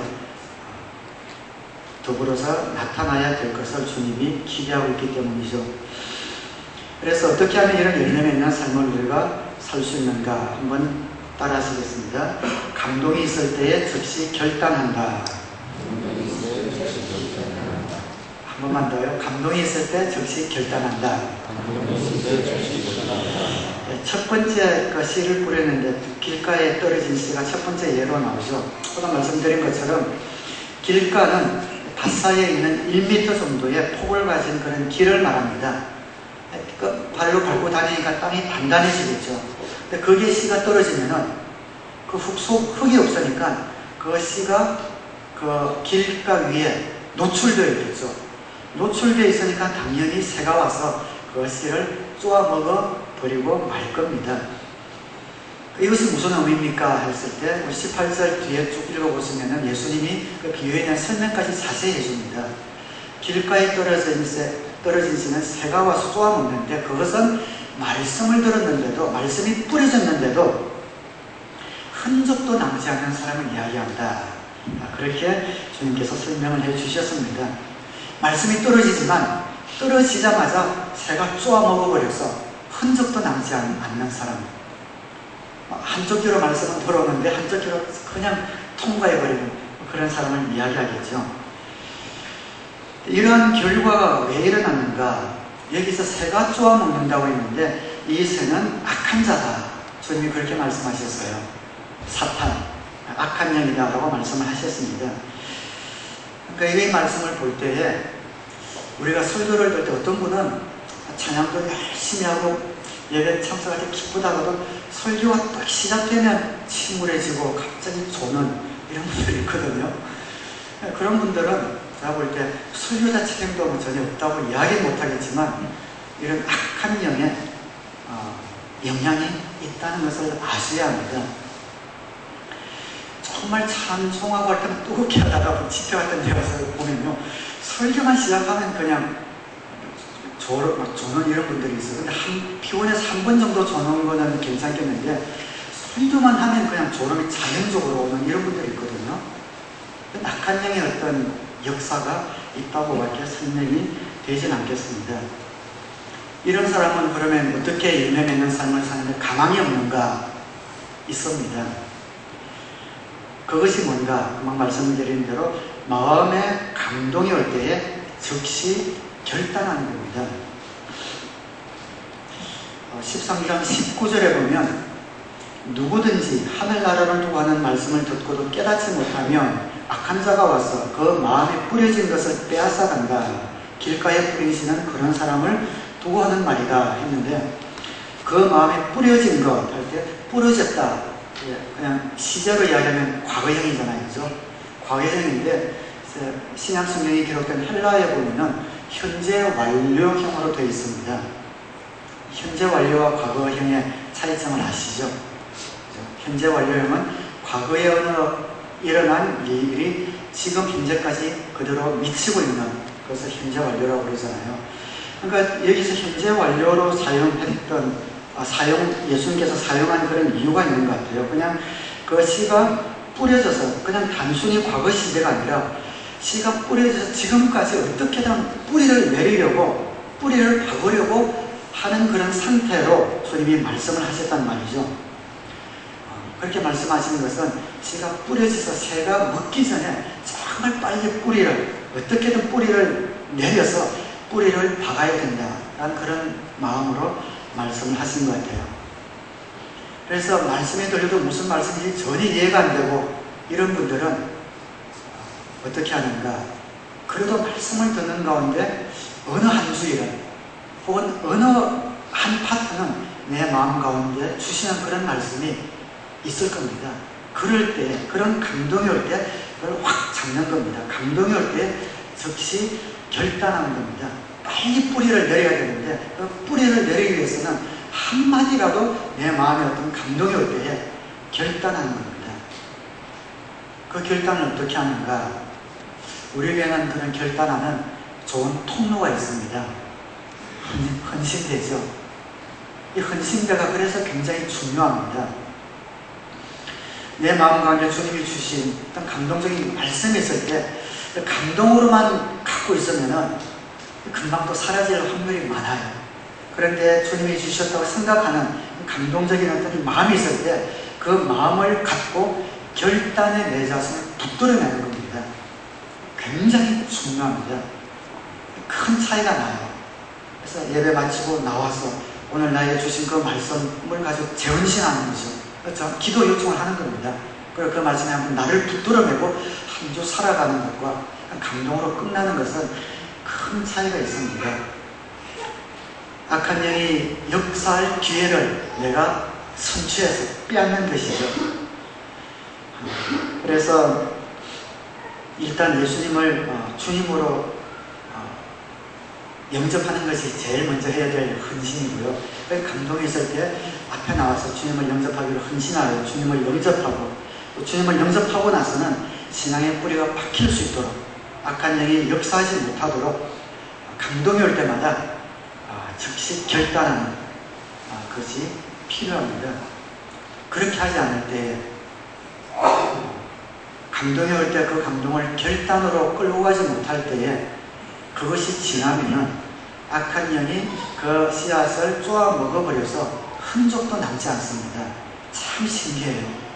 더불어서 나타나야 될 것을 주님이 기대하고 있기 때문이죠. 그래서 어떻게 하면 이런 열매 맺는 삶을 우리가 살 수 있는가 한번 따라 하시겠습니다. 감동이 있을 때에 즉시 결단한다. 한 번만 더요. 감동이 있을 때 즉시 결단한다. 첫 번째 그 씨를 뿌렸는데 길가에 떨어진 씨가 첫 번째 예로 나오죠. 아까 말씀드린 것처럼 길가는 밭사이에 있는 1m 정도의 폭을 가진 그런 길을 말합니다. 그 발로 밟고 다니니까 땅이 단단해지겠죠. 근데 거기에 씨가 떨어지면은 그 흙이 없으니까 그 씨가 그 길가 위에 노출되어 있겠죠. 노출되어 있으니까 당연히 새가 와서 그 씨를 쪼아 먹어 버리고 말 겁니다. 이것이 무슨 의미입니까? 했을 때 18절 뒤에 쭉 읽어보시면 예수님이 그 비유에 대한 설명까지 자세히 해줍니다. 길가에 떨어진 씨는 새가 와서 쪼아 먹는데 그것은 말씀을 들었는데도 말씀이 뿌려졌는데도 흔적도 남지 않는 사람을 이야기한다. 그렇게 주님께서 설명을 해주셨습니다. 말씀이 떨어지지만 떨어지자마자 새가 쪼아 먹어버려서 흔적도 남지 않는 사람. 한쪽 귀로 말씀은 들어오는데 한쪽 귀로 그냥 통과해버리는 그런 사람을 이야기하겠죠. 이러한 결과가 왜 일어났는가? 여기서 새가 쪼아 먹는다고 했는데 이 새는 악한 자다. 주님이 그렇게 말씀하셨어요. 사탄, 악한 영이다 라고 말씀을 하셨습니다. 그러니까 이 말씀을 볼 때에 우리가 설교를 들 때 어떤 분은 찬양도 열심히 하고 예배 참석할 때 기쁘다고도 설교가 딱 시작되면 침울해지고 갑자기 조는 이런 분들이 있거든요. 그런 분들은 제가 볼 때 설교자 책임도 전혀 없다고 이야기 못하겠지만 이런 악한 영에 영향이 있다는 것을 아셔야 합니다. 정말 찬송하고 할 때는 뜨겁게 하다가 집회 같은 데 가서 보면요, 설교만 시작하면 그냥 조는 이런 분들이 있어요. 근데 피곤해서 한 번 정도 조는 거는 괜찮겠는데 설교만 하면 그냥 조름이 자연적으로 오는 이런 분들이 있거든요. 악한 영의 어떤 역사가 있다고밖에 설명이 되진 않겠습니다. 이런 사람은 그러면 어떻게 열매 맺는 삶을 사는데 가망이 없는가? 있습니다. 그것이 뭔가? 금방 말씀드린 대로 마음에 감동이 올 때에 즉시 결단하는 겁니다. 13장 19절에 보면 누구든지 하늘나라를 두고 하는 말씀을 듣고도 깨닫지 못하면 악한 자가 와서 그 마음에 뿌려진 것을 빼앗아 간다. 길가에 뿌리시는 그런 사람을 두고 하는 말이다 했는데 그 마음에 뿌려진 것 할 때 뿌려졌다. 그냥 시제로 이야기하면 과거형이잖아요. 그죠? 과거형인데 신약 성경이 기록된 헬라에 보면은 현재 완료형으로 되어 있습니다. 현재 완료와 과거형의 차이점을 아시죠? 현재 완료형은 과거에 일어난 일이 지금 현재까지 그대로 미치고 있는 그것을 현재 완료라고 그러잖아요. 그러니까 여기서 현재 완료로 사용했던 예수님께서 사용한 그런 이유가 있는 것 같아요. 그냥 그 씨가 뿌려져서 그냥 단순히 과거 시대가 아니라 씨가 뿌려져서 지금까지 어떻게든 뿌리를 내리려고 뿌리를 박으려고 하는 그런 상태로 주님이 말씀을 하셨단 말이죠. 그렇게 말씀하시는 것은 씨가 뿌려져서 새가 먹기 전에 정말 빨리 어떻게든 뿌리를 내려서 뿌리를 박아야 된다라는 그런 마음으로 말씀을 하신 것 같아요. 그래서 말씀에 들려도 무슨 말씀인지 전혀 이해가 안 되고 이런 분들은 어떻게 하는가? 그래도 말씀을 듣는 가운데 어느 한 주일은 혹은 어느 한 파트는 내 마음 가운데 주시는 그런 말씀이 있을 겁니다. 그럴 때, 그런 감동이 올 때 그걸 확 잡는 겁니다. 감동이 올 때 즉시 결단하는 겁니다. 빨리 뿌리를 내려야 되는데 그 뿌리를 내리기 위해서는 한마디라도 내 마음에 어떤 감동이 올 때에 결단하는 겁니다. 그 결단을 어떻게 하는가? 우리에게는 그런 결단하는 좋은 통로가 있습니다. 헌신대죠. 이 헌신대가 그래서 굉장히 중요합니다. 내 마음 가운데 주님이 주신 어떤 감동적인 말씀이 있을 때 감동으로만 갖고 있으면은 금방 또 사라질 확률이 많아요. 그런데 주님이 주셨다고 생각하는 감동적인 어떤 마음이 있을 때 그 마음을 갖고 결단에 내 자신을 붙들어내는 겁니다. 굉장히 중요합니다. 큰 차이가 나요. 그래서 예배 마치고 나와서 오늘 나에게 주신 그 말씀을 가지고 재헌신하는 거죠. 그렇죠? 기도 요청을 하는 겁니다. 그리고 그 말씀에 한번 나를 붙들어내고 한 주 살아가는 것과 감동으로 끝나는 것은 큰 차이가 있습니다. 악한 영이 역사할 기회를 내가 선취해서 빼앗는 것이죠. 그래서 일단 예수님을 주님으로 영접하는 것이 제일 먼저 해야 될 헌신이고요. 감동이 있을 때 앞에 나와서 주님을 영접하기로 헌신하여 주님을 영접하고 또 주님을 영접하고 나서는 신앙의 뿌리가 박힐 수 있도록 악한 영이 역사하지 못하도록 감동이 올 때마다 즉시 결단하는 것이 필요합니다. 그렇게 하지 않을 때 감동이 올 때 그 감동을 결단으로 끌고 가지 못할 때에 그것이 지나면은 악한 영이 그 씨앗을 쪼아 먹어버려서 흔적도 남지 않습니다. 참 신기해요.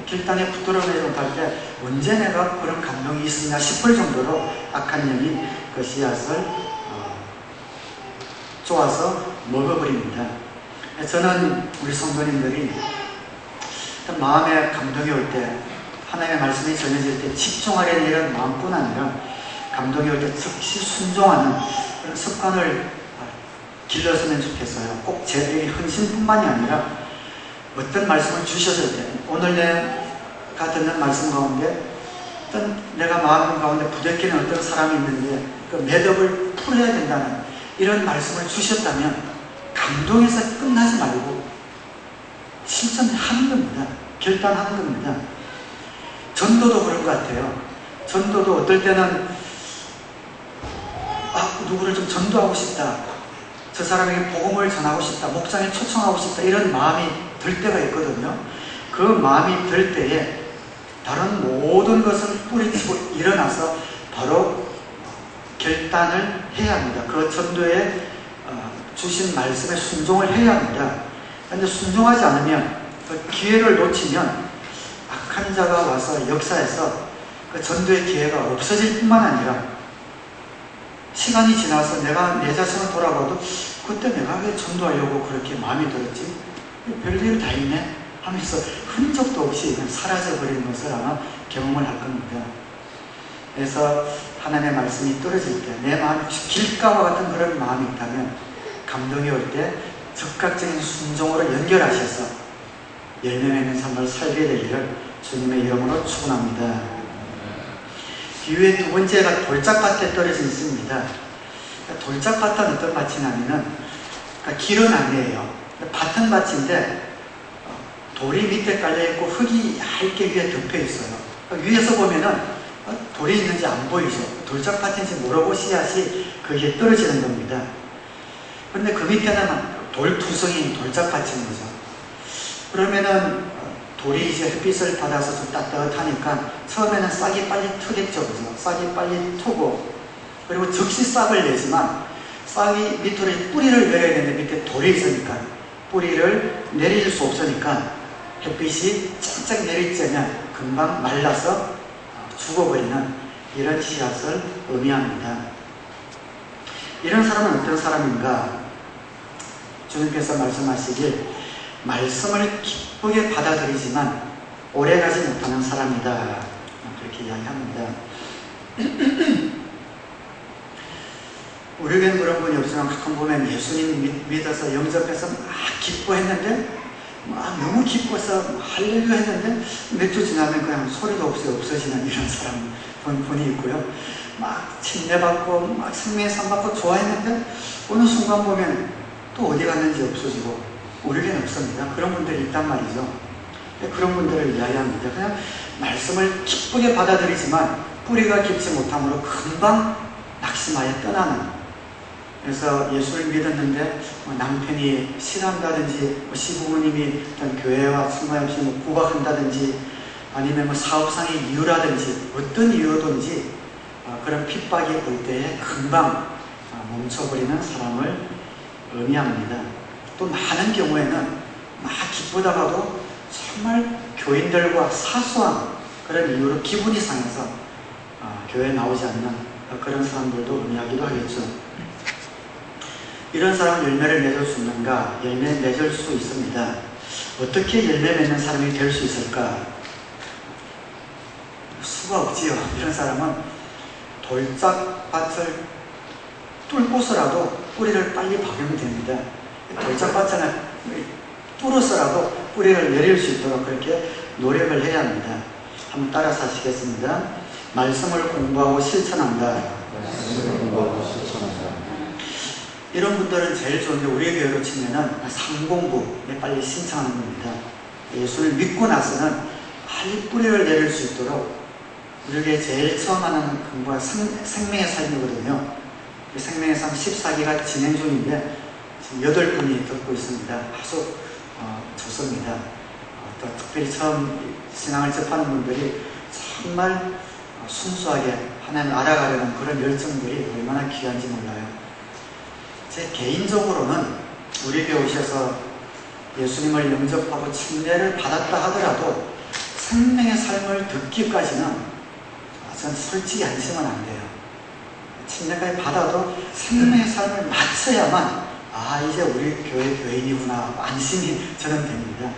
결단에 붙들어내지 못할 때 언제 내가 그런 감동이 있으냐 싶을 정도로 악한 영이 그 씨앗을 쪼아서 먹어버립니다. 저는 우리 성도님들이 마음에 감동이 올 때 하나님의 말씀이 전해질 때 집중하려는 이런 마음뿐 아니라 감동이 올 때 즉시 순종하는 그런 습관을 길렀으면 좋겠어요. 꼭 제 헌신뿐만이 아니라 어떤 말씀을 주셨을 때 오늘 내가 듣는 말씀 가운데 어떤 내가 마음 가운데 부대끼는 어떤 사람이 있는데 그 매듭을 풀어야 된다는 이런 말씀을 주셨다면 감동에서 끝나지 말고 실천하는 겁니다. 결단하는 겁니다. 전도도 그런 것 같아요. 전도도 어떨 때는 누구를 좀 전도하고 싶다. 저 사람에게 복음을 전하고 싶다. 목장에 초청하고 싶다. 이런 마음이 들 때가 있거든요. 그 마음이 들 때에 다른 모든 것을 뿌리치고 일어나서 바로 결단을 해야 합니다. 그 전도에 주신 말씀에 순종을 해야 합니다. 그런데 순종하지 않으면 그 기회를 놓치면 악한 자가 와서 역사에서 그 전도의 기회가 없어질 뿐만 아니라 시간이 지나서 내가 내 자신을 돌아봐도 그때 내가 왜 전도하려고 그렇게 마음이 들었지? 별일 다 있네? 하면서 흔적도 없이 그냥 사라져버리는 것을 아마 경험을 할 겁니다. 그래서 하나님의 말씀이 떨어질 때 내 마음이 길가와 같은 그런 마음이 있다면 감동이 올 때 즉각적인 순종으로 연결하셔서 열매 맺는 삶을 살게 되기를 주님의 이름으로 축원합니다. 비유의 두 번째가 돌짝밭에 떨어져 있습니다. 돌짝밭은 어떤 밭이냐면은 길은 아니에요. 밭은 밭인데 돌이 밑에 깔려있고 흙이 얇게 위에 덮여 있어요. 위에서 보면은 돌이 있는지 안 보이죠. 돌짝밭인지 모르고 씨앗이 그 위에 떨어지는 겁니다. 그런데 그 밑에는 돌투성인 돌짝밭인 거죠. 그러면은 돌이 이제 햇빛을 받아서 좀 따뜻하니까 처음에는 싹이 빨리 트겠죠. 그죠? 싹이 빨리 트고 그리고 즉시 싹을 내지만 싹이 밑으로 뿌리를 내려야 되는데 밑에 돌이 있으니까 뿌리를 내릴 수 없으니까 햇빛이 쫙쫙 내리쬐면 금방 말라서 죽어버리는 이런 씨앗을 의미합니다. 이런 사람은 어떤 사람인가? 주님께서 말씀하시길 말씀을 기쁘게 받아들이지만 오래가지 못하는 사람이다. 그렇게 이야기합니다. 우리에게는 그런 분이 없지만 가끔 보면 예수님 믿어서 영접해서 막 기뻐했는데 막 너무 기뻐서 할렐루야 했는데 몇 주 지나면 그냥 소리도 없이 없어지는 이런 사람 분이 있고요. 막 침례받고 막 생명의 상 받고 좋아했는데 어느 순간 보면 또 어디 갔는지 없어지고 우리에게는 없습니다. 그런 분들이 있단 말이죠. 그런 분들을 이야기합니다. 그냥 말씀을 기쁘게 받아들이지만 뿌리가 깊지 못함으로 금방 낙심하여 떠나는, 그래서 예수를 믿었는데 남편이 싫어한다든지 시부모님이 어떤 교회와 승마없이 구박한다든지 아니면 사업상의 이유라든지 어떤 이유든지 그런 핍박이 올 때에 금방 멈춰버리는 사람을 의미합니다. 또 많은 경우에는 막 기쁘다가도 정말 교인들과 사소한 그런 이유로 기분이 상해서 교회에 나오지 않는 그런 사람들도 의미하기도 하겠죠. 이런 사람은 열매를 맺을 수 있는가? 열매 맺을 수 있습니다. 어떻게 열매 맺는 사람이 될 수 있을까? 수가 없지요. 이런 사람은 돌짝밭을 뚫고서라도 뿌리를 빨리 박으면 됩니다. 돌짝밭을 뚫어서라도 뿌리를 내릴 수 있도록 그렇게 노력을 해야 합니다. 한번 따라서 하시겠습니다. 말씀을 공부하고 실천한다. 이런 분들은 제일 좋은 게 우리 교회로 치면은 상공부에 빨리 신청하는 겁니다. 예수를 믿고 나서는 빨리 뿌리를 내릴 수 있도록 우리에게 제일 처음 하는 공부가 생명의 삶이거든요. 생명의 삶 14기가 진행 중인데 지금 8분이 듣고 있습니다. 아주 좋습니다. 또 특별히 처음 신앙을 접하는 분들이 정말 순수하게 하나님을 알아가려는 그런 열정들이 얼마나 귀한지 몰라요. 제 개인적으로는 우리 교회 오셔서 예수님을 영접하고 침례를 받았다 하더라도 생명의 삶을 듣기까지는 저는 솔직히 안심은 안 돼요. 침례까지 받아도 생명의 삶을 마쳐야만 이제 우리 교회 교인이구나 안심이 저는 됩니다.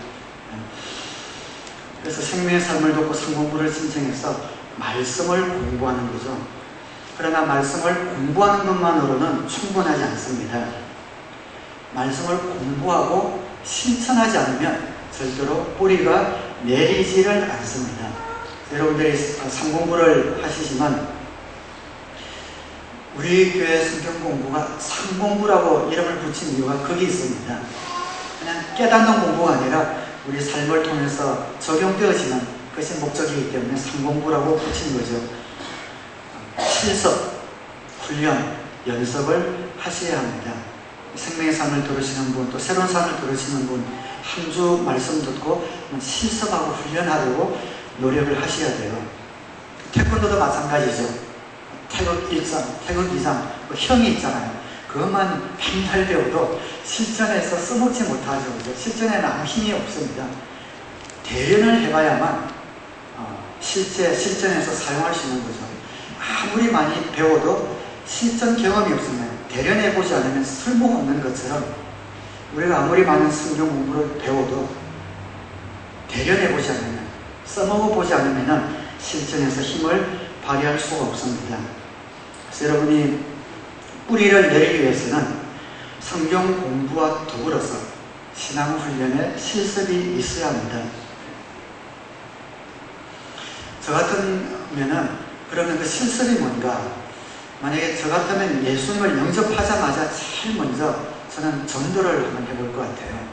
그래서 생명의 삶을 돕고 상공부를 신청해서 말씀을 공부하는 거죠. 그러나 말씀을 공부하는 것만으로는 충분하지 않습니다. 말씀을 공부하고 실천하지 않으면 절대로 뿌리가 내리지를 않습니다. 여러분들이 상공부를 하시지만 우리 교회 성경 공부가 상공부라고 이름을 붙인 이유가 거기 있습니다. 그냥 깨닫는 공부가 아니라 우리 삶을 통해서 적용되어지는 것이 목적이기 때문에 상공부라고 붙인 거죠. 실습, 훈련, 연습을 하셔야 합니다. 생명의 삶을 들으시는 분, 또 새로운 삶을 들으시는 분, 한 주 말씀 듣고 실습하고 훈련하려고 노력을 하셔야 돼요. 태권도도 마찬가지죠. 태극 1장, 태극 2장, 형이 있잖아요. 그것만 맨날 배워도 실전에서 써먹지 못하죠. 그죠? 실전에는 아무 힘이 없습니다. 대련을 해봐야만 실전에서 사용할 수 있는 거죠. 아무리 많이 배워도 실전 경험이 없으면 대련해보지 않으면 쓸모없는 것처럼 우리가 아무리 많은 성경 공부를 배워도 대련해보지 않으면 써먹어보지 않으면 실전에서 힘을 발휘할 수가 없습니다. 그래서 여러분이 뿌리를 내리기 위해서는 성경 공부와 더불어서 신앙훈련에 실습이 있어야 합니다. 저 같으면은 그러면 그 실습이 뭔가? 만약에 저 같으면 예수님을 영접하자마자 제일 먼저 저는 전도를 한번 해볼 것 같아요.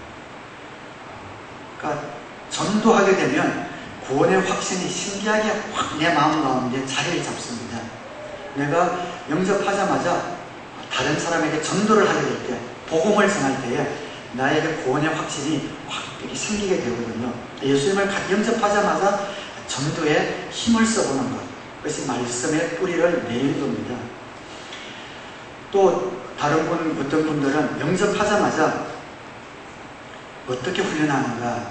그러니까 전도하게 되면 구원의 확신이 신기하게 확 내 마음 가운데 자리를 잡습니다. 내가 영접하자마자 다른 사람에게 전도를 하게 될 때, 복음을 전할 때에 나에게 구원의 확신이 확 생기게 되거든요. 예수님을 영접하자마자 전도에 힘을 써보는 것, 그것이 말씀의 뿌리를 내리는 겁니다. 또 다른 어떤 분들은 영접하자마자 어떻게 훈련하는가?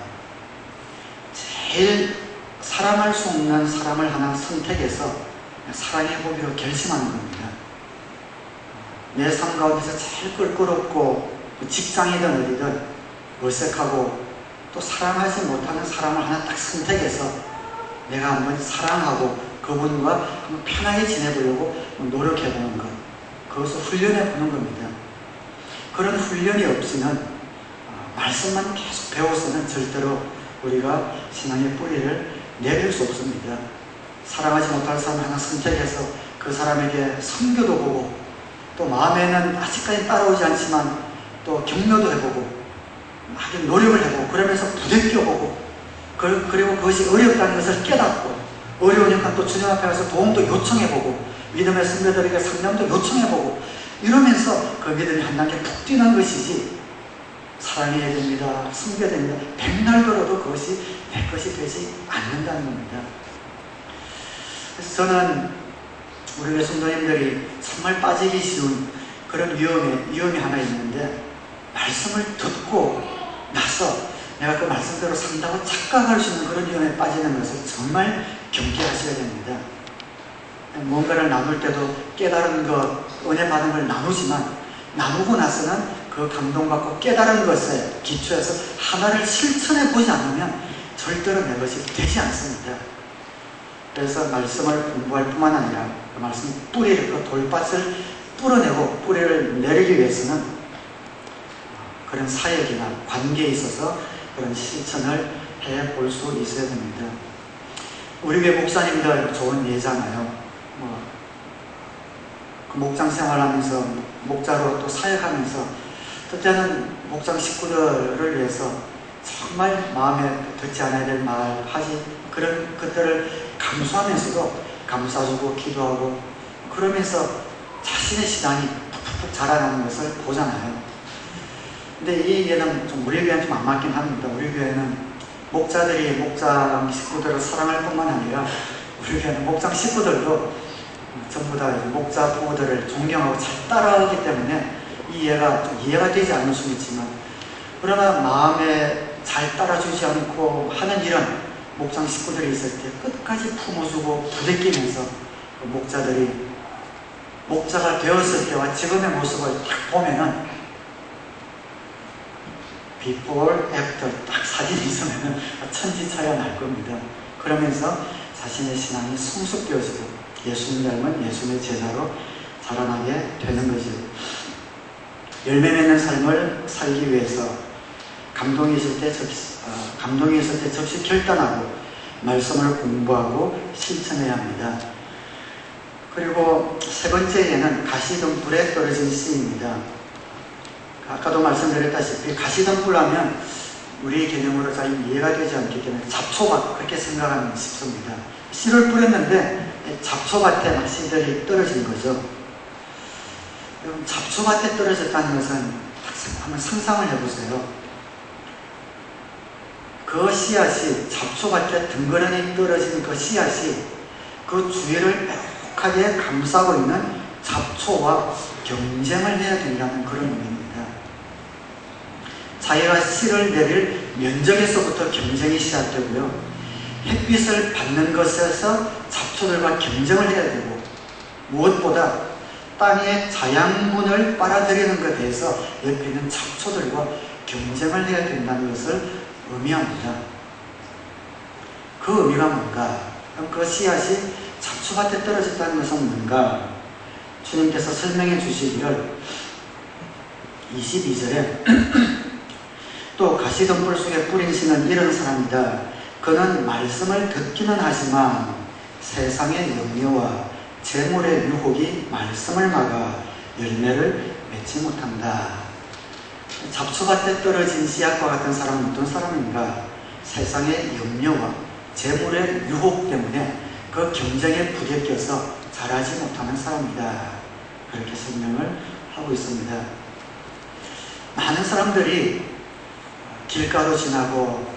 제일 사랑할 수 없는 사람을 하나 선택해서 사랑해보기로 결심하는 겁니다. 내 삶 가운데서 제일 껄끄럽고 직장이든 어디든 어색하고 또 사랑하지 못하는 사람을 하나 딱 선택해서 내가 한번 사랑하고 그분과 한번 편하게 지내보려고 노력해보는 것, 그것을 훈련해보는 겁니다. 그런 훈련이 없이는 말씀만 계속 배워서는 절대로 우리가 신앙의 뿌리를 내릴 수 없습니다. 사랑하지 못할 사람 하나 선택해서 그 사람에게 선교도 보고, 또 마음에는 아직까지 따라오지 않지만 또 격려도 해보고, 하긴 노력을 해보고, 그러면서 부대껴보고, 그리고 그것이 어렵다는 것을 깨닫고, 어려우니까 또 주님 앞에 가서 도움도 요청해보고, 믿음의 선배들에게 상담도 요청해보고, 이러면서 그 믿음이 한 단계 푹 뛰는 것이지, 사랑해야 됩니다, 섬겨야 됩니다, 백날 걸어도 그것이 내 것이 되지 않는다는 겁니다. 그래서 저는 우리 교회 성도님들이 정말 빠지기 쉬운 그런 위험이 하나 있는데, 말씀을 듣고 나서 내가 그 말씀대로 산다고 착각할 수 있는 그런 위험에 빠지는 것을 정말 경계하셔야 됩니다. 뭔가를 나눌 때도 깨달은 것, 은혜 받은 걸 나누지만, 나누고 나서는 그 감동받고 깨달은 것에 기초해서 하나를 실천해 보지 않으면 절대로 내 것이 되지 않습니다. 그래서 말씀을 공부할 뿐만 아니라 그 말씀 뿌리를, 그 돌밭을 뿌려내고 뿌리를 내리기 위해서는 그런 사역이나 관계에 있어서 그런 실천을 해볼 수 있어야 됩니다. 우리 교회 목사님들 좋은 예잖아요. 그 목장 생활하면서, 목자로 또 사역하면서, 때때는 목장 식구들을 위해서 정말 마음에 듣지 않아야 될 말 하지, 그런 것들을 감수하면서도 감싸주고 기도하고, 그러면서 자신의 신앙이 푹푹 자라나는 것을 보잖아요. 근데 이 예는 좀 우리 교회는 좀 안 맞긴 합니다. 우리 교회는 목자들이 목장 식구들을 사랑할 뿐만 아니라, 우리 교회는 목장 식구들도 전부 다 목자 부모들을 존경하고 잘 따라하기 때문에 이 예가 좀 이해가 되지 않을 수는 있지만, 그러나 마음에 잘 따라주지 않고 하는 이런 목장 식구들이 있을 때 끝까지 품어주고 부대끼면서 그 목자들이 목자가 되었을 때와 지금의 모습을 딱 보면은 비포, 애프터 딱 사진이 있으면은 천지 차이가 날 겁니다. 그러면서 자신의 신앙이 성숙되어지고 예수님 닮은 예수님의 제자로 자라나게 되는 것이죠. 열매 맺는 삶을 살기 위해서 감동이 있을 때 즉시 결단하고 말씀을 공부하고 실천해야 합니다. 그리고 세 번째 예는 가시덤불에 떨어진 씨입니다. 아까도 말씀드렸다시피 가시덤불 하면 우리 개념으로 잘 이해가 되지 않기 때문에 잡초밭, 그렇게 생각하면 쉽습니다. 씨를 뿌렸는데 잡초밭에 막 씨들이 떨어진 거죠. 그럼 잡초밭에 떨어졌다는 것은 한번 상상을 해보세요. 그 씨앗이, 잡초밭에 덩그러니 떨어진 그 씨앗이 그 주위를 뾰족하게 감싸고 있는 잡초와 경쟁을 해야 된다는 그런 의미입니다. 자기가 씨를 내릴 면적에서부터 경쟁이 시작되고요, 햇빛을 받는 것에서 잡초들과 경쟁을 해야 되고, 무엇보다 땅의 자양분을 빨아들이는 것에 대해서 옆에 있는 잡초들과 경쟁을 해야 된다는 것을 의미합니다. 그 의미가 뭔가? 그럼 그 씨앗이 잡초밭에 떨어졌다는 것은 뭔가? 주님께서 설명해 주시기를 22절에 또 가시덤불 속에 뿌린 씨는 이런 사람이다. 그는 말씀을 듣기는 하지만 세상의 염려와 재물의 유혹이 말씀을 막아 열매를 맺지 못한다. 잡초밭에 떨어진 씨앗과 같은 사람은 어떤 사람인가? 세상의 염려와 재물의 유혹 때문에 그 경쟁에 부대껴서 자라지 못하는 사람이다. 그렇게 설명을 하고 있습니다. 많은 사람들이 길가로 지나고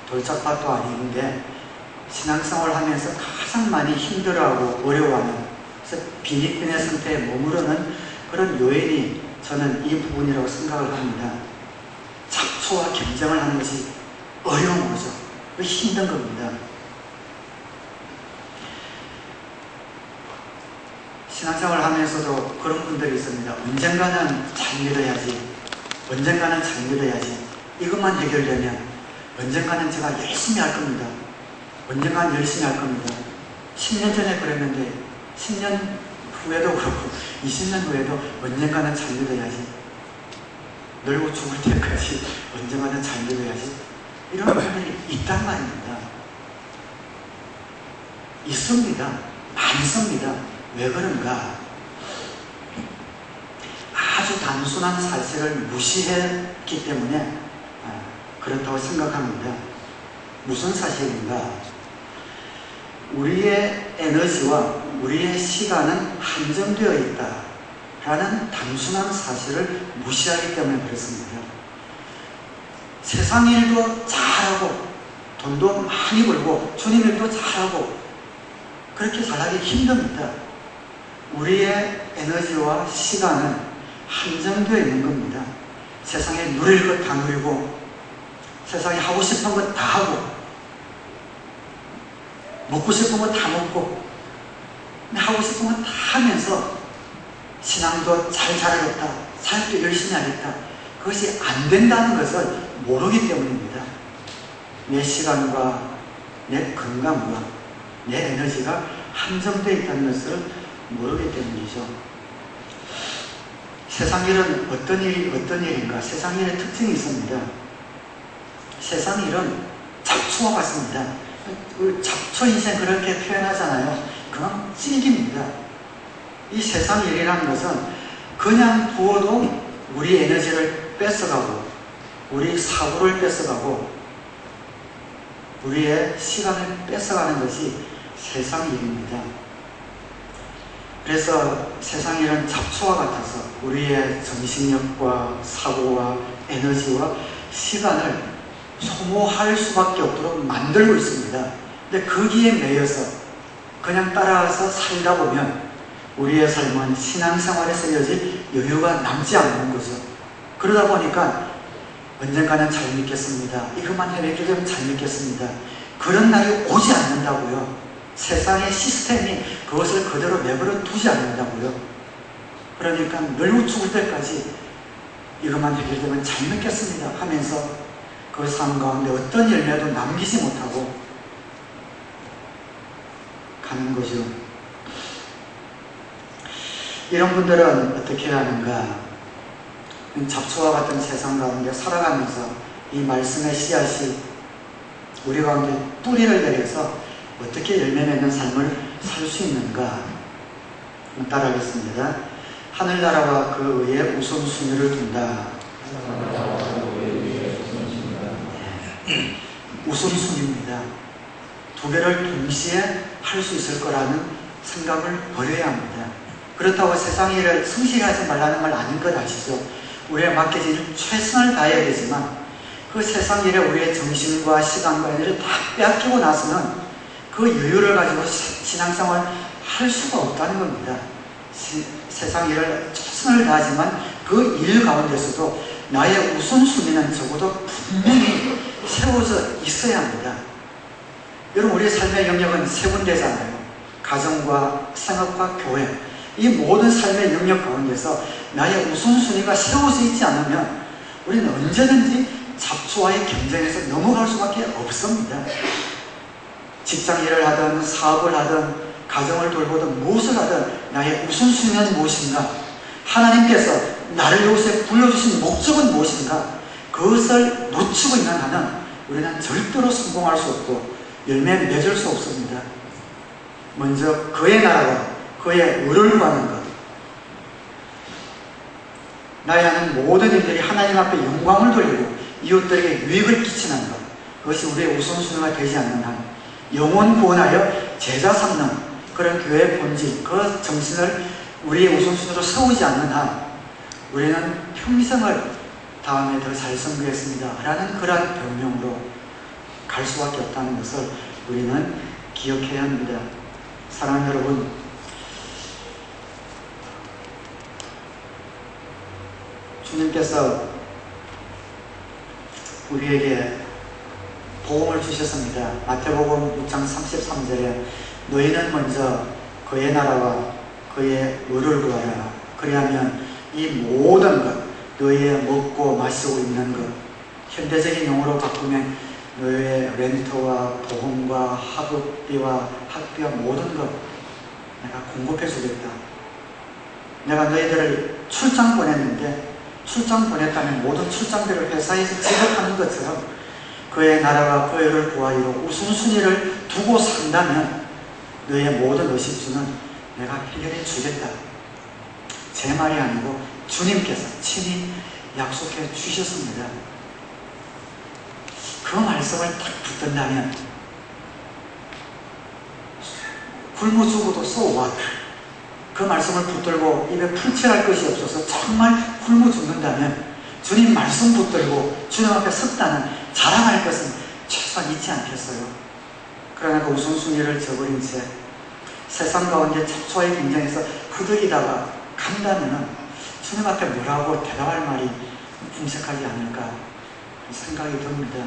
돌짝밭도 아닌데 신앙생활을 하면서 가장 많이 힘들어하고 어려워하는, 그래서 빈익빈의 상태에 머무르는 그런 요인이 저는 이 부분이라고 생각을 합니다. 잡초와 경쟁을 하는 것이 어려운 거죠. 힘든 겁니다. 신앙생활을 하면서도 그런 분들이 있습니다. 언젠가는 잘 믿어야지, 언젠가는 잘 믿어야지, 이것만 해결되면 언젠가는 제가 열심히 할 겁니다. 언젠가는 열심히 할 겁니다. 10년 전에 그랬는데 10년 후에도 그렇고 20년 후에도 언젠가는 잘 믿어야지. 늙어 죽을 때까지 언젠가는 잘 믿어야지. 이런 분들이 있단 말입니다. 있습니다. 많습니다. 왜 그런가? 아주 단순한 사실을 무시했기 때문에 그렇다고 생각합니다. 무슨 사실인가? 우리의 에너지와 우리의 시간은 한정되어 있다라는 단순한 사실을 무시하기 때문에 그렇습니다. 세상 일도 잘하고 돈도 많이 벌고 주님 일도 잘하고 그렇게 잘하기 힘듭니다. 우리의 에너지와 시간은 한정되어 있는 겁니다. 세상에 누릴 것 다 누리고 세상에 하고 싶은 것 다 하고 먹고 싶은 거 다 먹고 하고 싶은 거 다 하면서 신앙도 잘 자라겠다, 사역도 열심히 하겠다, 그것이 안 된다는 것을 모르기 때문입니다. 내 시간과 내 건강과 내 에너지가 한정되어 있다는 것을 모르기 때문이죠. 세상 일은 어떤 일인가? 세상 일의 특징이 있습니다. 세상 일은 잡초와 같습니다. 잡초 인생 그렇게 표현하잖아요. 그건 찔깁니다. 이 세상 일이라는 것은 그냥 부어도 우리 에너지를 뺏어가고 우리 사고를 뺏어가고 우리의 시간을 뺏어가는 것이 세상 일입니다. 그래서 세상 일은 잡초와 같아서 우리의 정신력과 사고와 에너지와 시간을 소모할 수밖에 없도록 만들고 있습니다. 근데 거기에 매여서 그냥 따라서 살다 보면 우리의 삶은 신앙생활에 쓰여질 여유가 남지 않는 거죠. 그러다 보니까 언젠가는 잘 믿겠습니다. 이것만 해내게 되면 잘 믿겠습니다. 그런 날이 오지 않는다고요. 세상의 시스템이 그것을 그대로 내버려 두지 않는다고요. 그러니까 늙어 죽을 때까지 이것만 해결되면 잘 믿겠습니다 하면서 그 삶 가운데 어떤 열매도 남기지 못하고 가는 거죠. 이런 분들은 어떻게 해야 하는가? 잡초와 같은 세상 가운데 살아가면서 이 말씀의 씨앗이 우리 가운데 뿌리를 내려서 어떻게 열매 맺는 삶을 살 수 있는가? 따라하겠습니다. 하늘나라와 그 의에 우선순위를 둔다. 우선순위입니다. 두 개를 동시에 할 수 있을 거라는 생각을 버려야 합니다. 그렇다고 세상 일을 성실하지 말라는 말 아닌 것 아시죠? 우리의 맡겨진 최선을 다해야 되지만 그 세상 일에 우리의 정신과 시간과 에너지를 다 빼앗기고 나서는 그 여유를 가지고 신앙생활을 할 수가 없다는 겁니다. 세상 일을 최선을 다하지만 그 일 가운데서도 나의 우선순위는 적어도 분명히 세워져 있어야 합니다. 여러분, 우리의 삶의 영역은 세 군데잖아요. 가정과 생업과 교회. 이 모든 삶의 영역 가운데서 나의 우선순위가 세워져 있지 않으면 우리는 언제든지 잡초와의 경쟁에서 넘어갈 수밖에 없습니다. 직장 일을 하든 사업을 하든 가정을 돌보든 무엇을 하든 나의 우선순위는 무엇인가? 하나님께서 나를 이곳에 불러주신 목적은 무엇인가? 그것을 놓치고 있는 한은 우리는 절대로 성공할 수 없고 열매 맺을 수 없습니다. 먼저 그의 나라와 그의 의를 구하는 것, 나의 하는 모든 일들이 하나님 앞에 영광을 돌리고 이웃들에게 유익을 끼치는 것, 그것이 우리의 우선순위가 되지 않는 한 영혼 구원하여 제자 삼는 그런 교회의 본질, 그 정신을 우리의 우선순위로 세우지 않는 한 우리는 평생을 다음에 더 잘 섬기겠습니다 라는 그러한 변명으로 갈 수밖에 없다는 것을 우리는 기억해야 합니다. 사랑하는 여러분, 주님께서 우리에게 복음을 주셨습니다. 마태복음 6장 33절에 너희는 먼저 그의 나라와 그의 의를 구하라. 그리하면 이 모든 것, 너희의 먹고 마시고 있는 것, 현대적인 용어로 바꾸면 너희의 렌트와 보험과 학업비와 학비와 모든 것 내가 공급해 주겠다. 내가 너희들을 출장 보냈는데 출장 보냈다면 모든 출장비를 회사에서 지급하는 것처럼 그의 나라와 그의 구하기로 우선순위를 두고 산다면 너의 모든 의식주는 내가 해결해 주겠다. 제 말이 아니고 주님께서 친히 약속해 주셨습니다. 그 말씀을 딱 붙든다면 굶어 죽어도 so what? 그 말씀을 붙들고 입에 풀칠할 것이 없어서 정말 굶어 죽는다면 주님 말씀 붙들고 주님 앞에 섰다는 자랑할 것은 최소한 있지 않겠어요? 그러나 그 우선순위를 저버린 채 세상 가운데 첩초의 경쟁에서 흐득이다가 간다면 주님 앞에 뭐라고 대답할 말이 궁색하지 않을까 생각이 듭니다.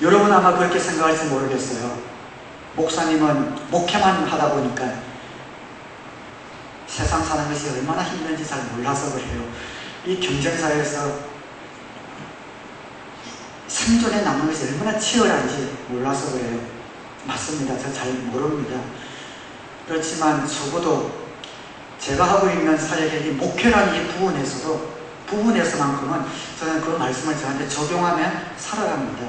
여러분 아마 그렇게 생각할지 모르겠어요. 목사님은 목회만 하다 보니까 세상 사는 것이 얼마나 힘든지 잘 몰라서 그래요. 이 경쟁사에서 생존에 남는 것이 얼마나 치열한지 몰라서 그래요. 맞습니다. 저 잘 모릅니다. 그렇지만 적어도 제가 하고 있는 사역이 목회라는 이 부분에서만큼은 저는 그 말씀을 저한테 적용하며 살아갑니다.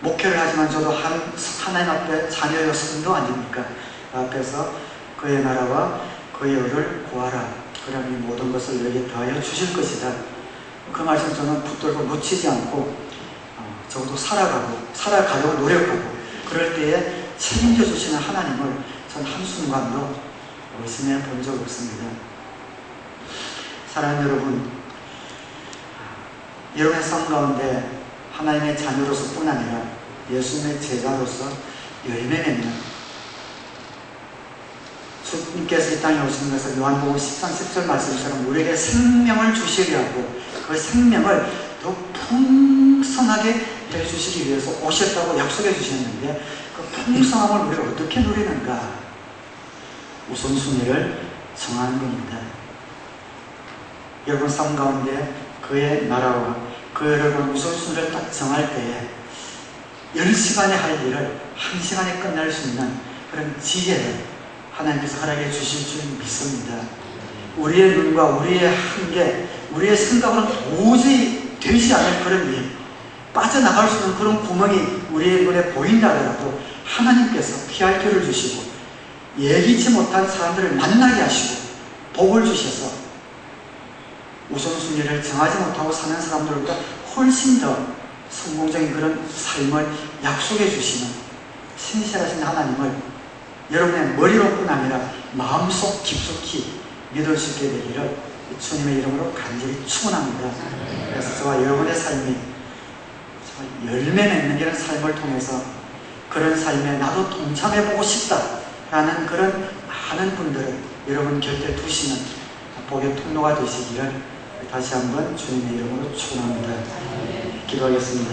목회를 하지만 저도 하나님 앞에 자녀여 성도 아닙니까? 그 앞에서 그의 나라와 그의 의를 구하라. 그러면 이 모든 것을 너에게 더하여 주실 것이다. 그 말씀 저는 붙들고 놓치지 않고 적어도 살아가려고 노력하고 그럴 때에 책임져 주시는 하나님을 전 한순간도 의심해 본 적 없습니다. 사랑하는 여러분, 여러분의 삶 가운데 하나님의 자녀로서 뿐 아니라 예수님의 제자로서 열매 맺는 주님께서 이 땅에 오시는 것은 요한복음 13, 10절 말씀처럼 우리에게 생명을 주시려 하고 그 생명을 더 풍성하게 해주시기 위해서 오셨다고 약속해 주셨는데 그 풍성함을 우리가 어떻게 누리는가? 우선순위를 정하는 겁니다. 여러분 삶 가운데 그의 나라와 그 여러분 우선순위를 딱 정할 때에 10시간에 할 일을 1시간에 끝낼 수 있는 그런 지혜를 하나님께서 허락해 주실 줄 믿습니다. 우리의 눈과 우리의 한계, 우리의 생각으로는 도저히 되지 않을 그런 일, 빠져나갈 수 있는 그런 구멍이 우리의 눈에 보인다 하더라도 하나님께서 피할 길을 주시고 예기치 못한 사람들을 만나게 하시고 복을 주셔서 우선순위를 정하지 못하고 사는 사람들보다 훨씬 더 성공적인 그런 삶을 약속해 주시는 신실하신 하나님을 여러분의 머리로뿐 아니라 마음속 깊숙이 믿을 수 있게 되기를 주님의 이름으로 간절히 축원합니다. 그래서 저와 여러분의 삶이 열매 맺는 이런 삶을 통해서 그런 삶에 나도 동참해보고 싶다라는 그런 많은 분들을 여러분 곁에 두시는 복의 통로가 되시기를 다시 한번 주님의 이름으로 축원합니다. 기도하겠습니다.